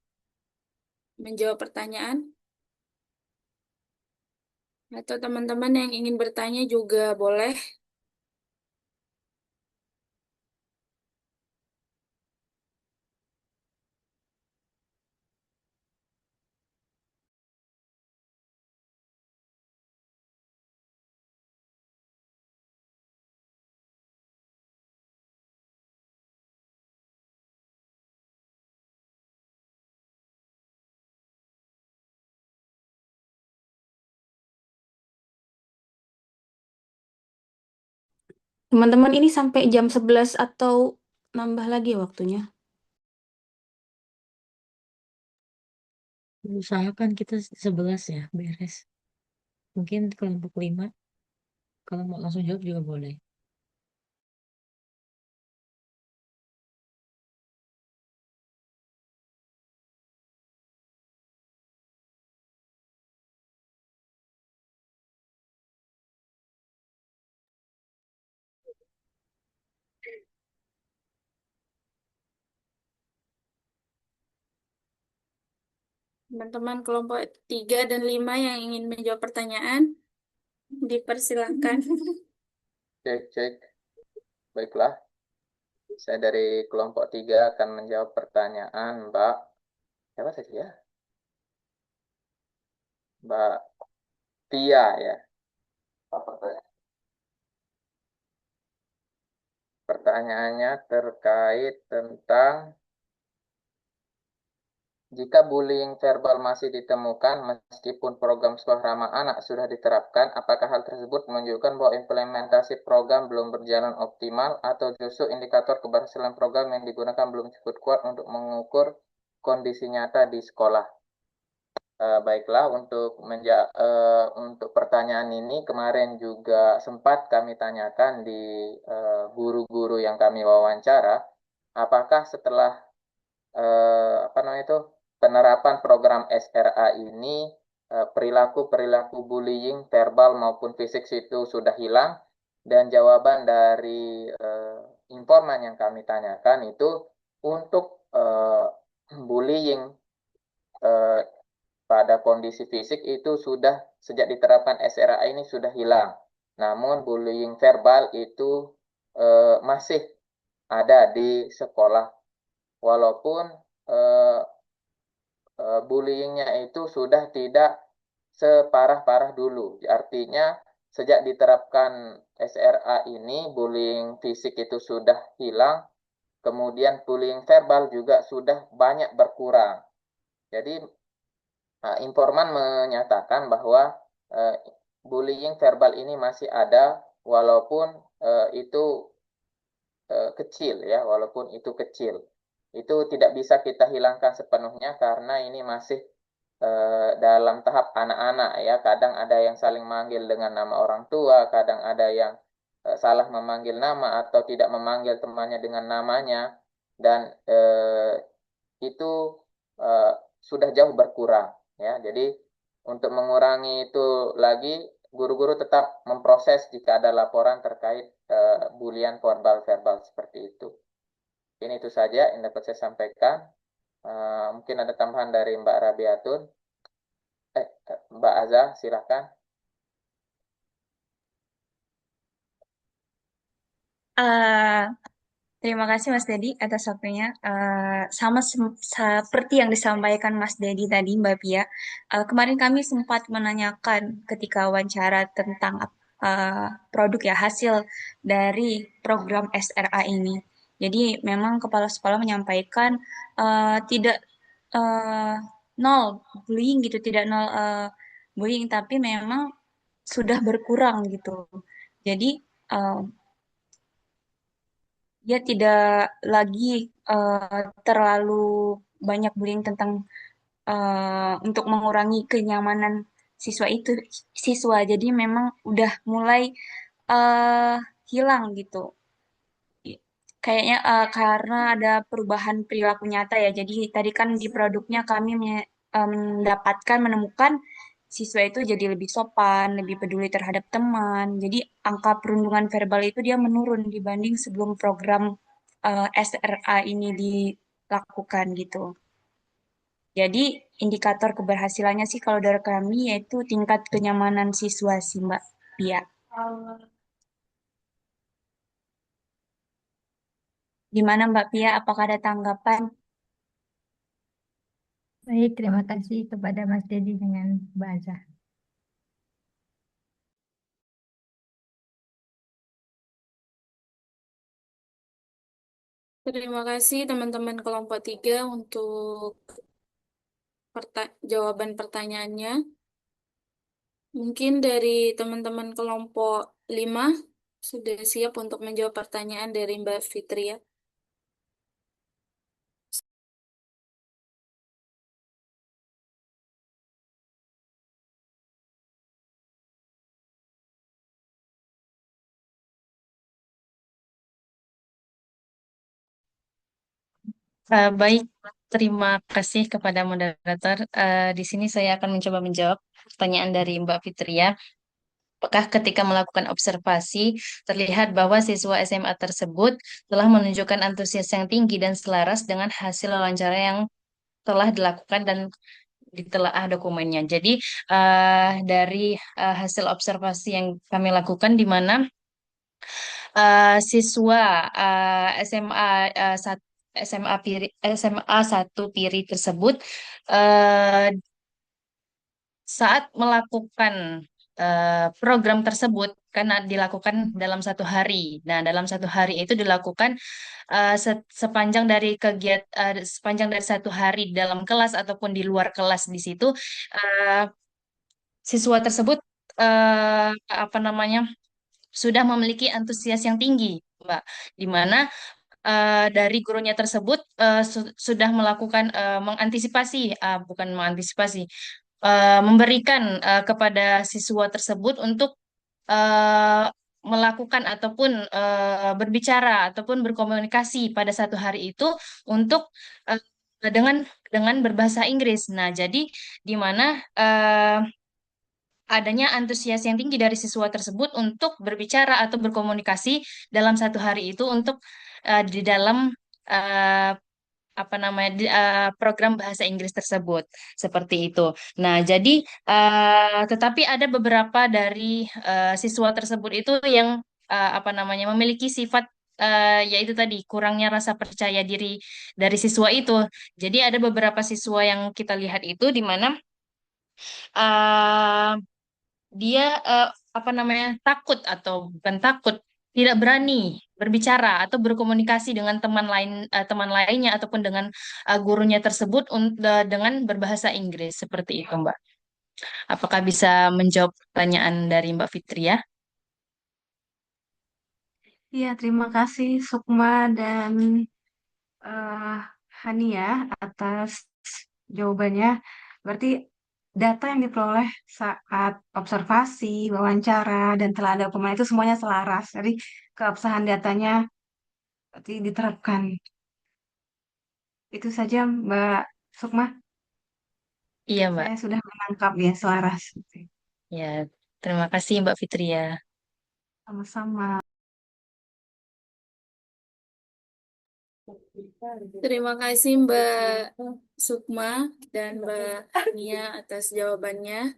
menjawab pertanyaan. Atau teman-teman yang ingin bertanya juga boleh. Teman-teman ini sampai jam 11 atau nambah lagi waktunya? Usahakan kita 11 ya, beres. Mungkin kelompok 5, kalau mau langsung jawab juga boleh. Teman-teman kelompok 3 dan 5 yang ingin menjawab pertanyaan, dipersilakan. Cek. Baiklah. Saya dari kelompok 3 akan menjawab pertanyaan Mbak. Siapa tadi ya? Mbak Tia ya. Pertanyaannya terkait tentang jika bullying verbal masih ditemukan meskipun program sekolah ramah anak sudah diterapkan, apakah hal tersebut menunjukkan bahwa implementasi program belum berjalan optimal atau justru indikator keberhasilan program yang digunakan belum cukup kuat untuk mengukur kondisi nyata di sekolah? Baiklah, untuk pertanyaan ini kemarin juga sempat kami tanyakan di guru-guru yang kami wawancara, apakah setelah apa namanya itu penerapan program SRA ini perilaku-perilaku bullying verbal maupun fisik itu sudah hilang, dan jawaban dari informan yang kami tanyakan itu untuk bullying pada kondisi fisik itu sudah sejak diterapkan SRA ini sudah hilang. Namun bullying verbal itu masih ada di sekolah, walaupun bullyingnya itu sudah tidak separah-parah dulu. Artinya sejak diterapkan SRA ini bullying fisik itu sudah hilang, kemudian bullying verbal juga sudah banyak berkurang. Jadi informan menyatakan bahwa bullying verbal ini masih ada, walaupun itu kecil ya, walaupun itu kecil. Itu tidak bisa kita hilangkan sepenuhnya karena ini masih dalam tahap anak-anak ya. Kadang ada yang saling manggil dengan nama orang tua, kadang ada yang salah memanggil nama atau tidak memanggil temannya dengan namanya, dan itu sudah jauh berkurang ya. Jadi untuk mengurangi itu lagi, guru-guru tetap memproses jika ada laporan terkait bulian verbal seperti itu. Ini itu saja yang dapat saya sampaikan. Mungkin ada tambahan dari Mbak Rabiatun. Mbak Azah, silakan. Terima kasih Mas Dedi atas waktunya. Sama seperti yang disampaikan Mas Dedi tadi, Mbak Pia. Kemarin kami sempat menanyakan ketika wawancara tentang produk ya hasil dari program SRA ini. Jadi memang kepala sekolah menyampaikan tidak nol bullying gitu, tidak nol bullying, tapi memang sudah berkurang gitu. Jadi dia tidak lagi terlalu banyak bullying tentang untuk mengurangi kenyamanan siswa. Jadi memang udah mulai uh, hilang gitu. Kayaknya karena ada perubahan perilaku nyata ya. Jadi tadi kan di produknya kami menemukan siswa itu jadi lebih sopan, lebih peduli terhadap teman. Jadi angka perundungan verbal itu dia menurun dibanding sebelum program SRA ini dilakukan gitu. Jadi indikator keberhasilannya sih kalau dari kami yaitu tingkat kenyamanan siswa sih Mbak Pia. Gimana Mbak Pia? Apakah ada tanggapan? Baik, terima kasih kepada Mas Dedi dengan Mbak Azah. Terima kasih teman-teman kelompok 3 untuk jawaban pertanyaannya. Mungkin dari teman-teman kelompok 5 sudah siap untuk menjawab pertanyaan dari Mbak Fitria. Baik, terima kasih kepada moderator. Di sini saya akan mencoba menjawab pertanyaan dari Mbak Fitria. Apakah ketika melakukan observasi terlihat bahwa siswa SMA tersebut telah menunjukkan antusias yang tinggi dan selaras dengan hasil wawancara yang telah dilakukan dan ditelaah dokumennya. Jadi dari hasil observasi yang kami lakukan di mana siswa SMA SMA 1 Piri tersebut eh, saat melakukan program tersebut karena dilakukan dalam satu hari. Nah, dalam satu hari itu dilakukan sepanjang dari satu hari dalam kelas ataupun di luar kelas di situ eh, siswa tersebut apa namanya sudah memiliki antusias yang tinggi, Mbak, di mana dari gurunya tersebut sudah melakukan mengantisipasi, bukan mengantisipasi, memberikan kepada siswa tersebut untuk eh, melakukan ataupun berbicara ataupun berkomunikasi pada satu hari itu untuk eh, dengan berbahasa Inggris. Nah, jadi di mana adanya antusias yang tinggi dari siswa tersebut untuk berbicara atau berkomunikasi dalam satu hari itu untuk di dalam eh, apa namanya program bahasa Inggris tersebut seperti itu. Nah, jadi tetapi ada beberapa dari siswa tersebut itu yang apa namanya memiliki sifat yaitu tadi kurangnya rasa percaya diri dari siswa itu. Jadi ada beberapa siswa yang kita lihat itu di mana eh, dia apa namanya takut atau bukan takut, tidak berani berbicara atau berkomunikasi dengan teman lainnya ataupun dengan gurunya tersebut dengan berbahasa Inggris seperti itu, Mbak. Apakah bisa menjawab pertanyaan dari Mbak Fitri ya? Iya, terima kasih Sukma dan eh Hania atas jawabannya. Berarti data yang diperoleh saat observasi, wawancara, dan telah ada dokumen itu semuanya selaras. Jadi keabsahan datanya berarti diterapkan. Itu saja Mbak Sukma. Iya, Mbak. Saya sudah menangkap ya selaras. Ya, terima kasih Mbak Fitri ya. Sama-sama. Terima kasih Mbak Sukma dan Mbak Nia atas jawabannya.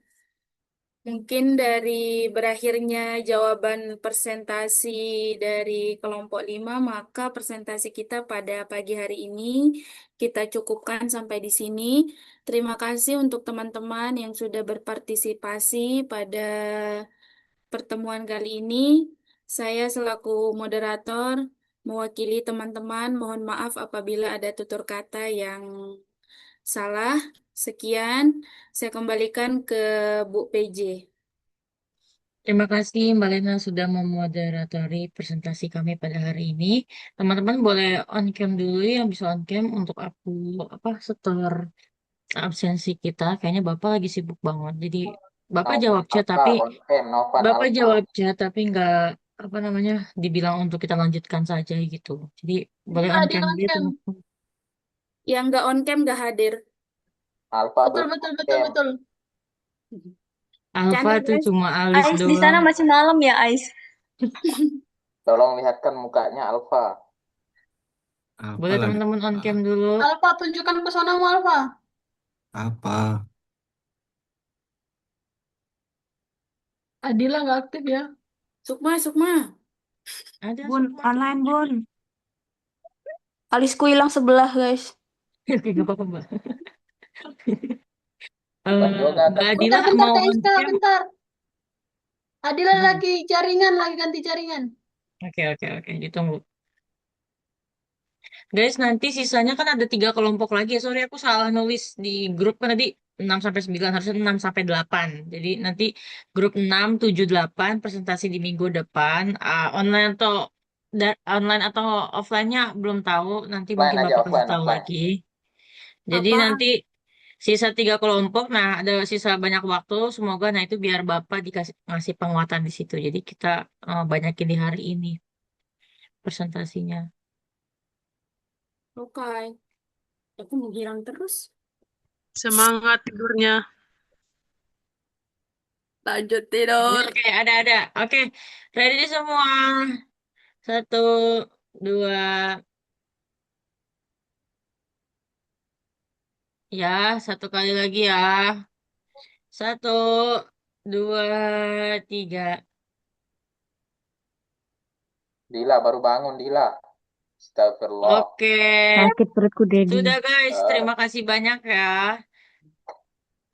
Mungkin dari berakhirnya jawaban presentasi dari kelompok 5, maka presentasi kita pada pagi hari ini kita cukupkan sampai di sini. Terima kasih untuk teman-teman yang sudah berpartisipasi pada pertemuan kali ini. Saya selaku moderator mewakili teman-teman, mohon maaf apabila ada tutur kata yang salah. Sekian, saya kembalikan ke Bu PJ. Terima kasih Mbak Lena sudah memoderatori presentasi kami pada hari ini. Teman-teman boleh on cam dulu yang bisa on cam untuk aku setor absensi kita. Kayaknya Bapak lagi sibuk banget. Jadi Bapak Nova jawab chat Alpha tapi on cam, Novan Bapak Alpha. jawab chat tapi nggak dibilang untuk kita lanjutkan saja gitu. Jadi boleh on Hadir cam on dia cam. teman-teman. Yang nggak on cam nggak hadir. Alpha Betul, belum betul, on betul, cam. betul. Alfa Cantik, tuh guys. cuma alis Ais, di sana doang. masih malam ya, Ais? Tolong lihatkan mukanya Alpha. Boleh Apa lagi? teman-teman on cam dulu. Alfa, tunjukkan pesonamu, Alfa. Apa? Adila nggak aktif ya? Sukma, Sukma. Ada Bun, Sukma. online Bun. Alisku hilang sebelah, guys. Oke, gak apa-apa Mbak. Bukan yoga Mbak kan? Adila Bentar, bentar, mau Teh on Iska, cam. bentar. Adila Hmm. lagi jaringan, lagi ganti jaringan. Oke, ditunggu. Guys, nanti sisanya kan ada 3 kelompok lagi. Sorry, aku salah nulis di grup kan tadi 6 sampai 9, harusnya 6 sampai 8. Jadi nanti grup 6, 7, 8 presentasi di minggu depan. Online atau offline-nya belum tahu. Nanti Offline mungkin aja, Bapak kasih offline, tahu offline. lagi. Jadi Apa? nanti sisa 3 kelompok, nah ada sisa banyak waktu. Semoga nah itu biar Bapak ngasih penguatan di situ. Jadi kita banyakin di hari ini presentasinya. Oke. Aku menghilang terus. Semangat tidurnya. Lanjut tidur. Oke, ada. Oke, ready semua. 1, 2, ya, 1 kali lagi ya. 1, 2, 3. Dila baru bangun, Dila. Astagfirullah. Oke, Sakit perutku, Dedi. sudah guys. Terima kasih banyak ya.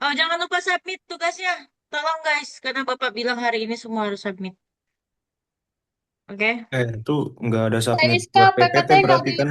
Oh, jangan lupa submit tugasnya. Tolong guys, karena Bapak bilang hari ini semua harus submit. Oke? Itu nggak ada Teh submit Iska, buat PPT PPT nggak berarti di kan?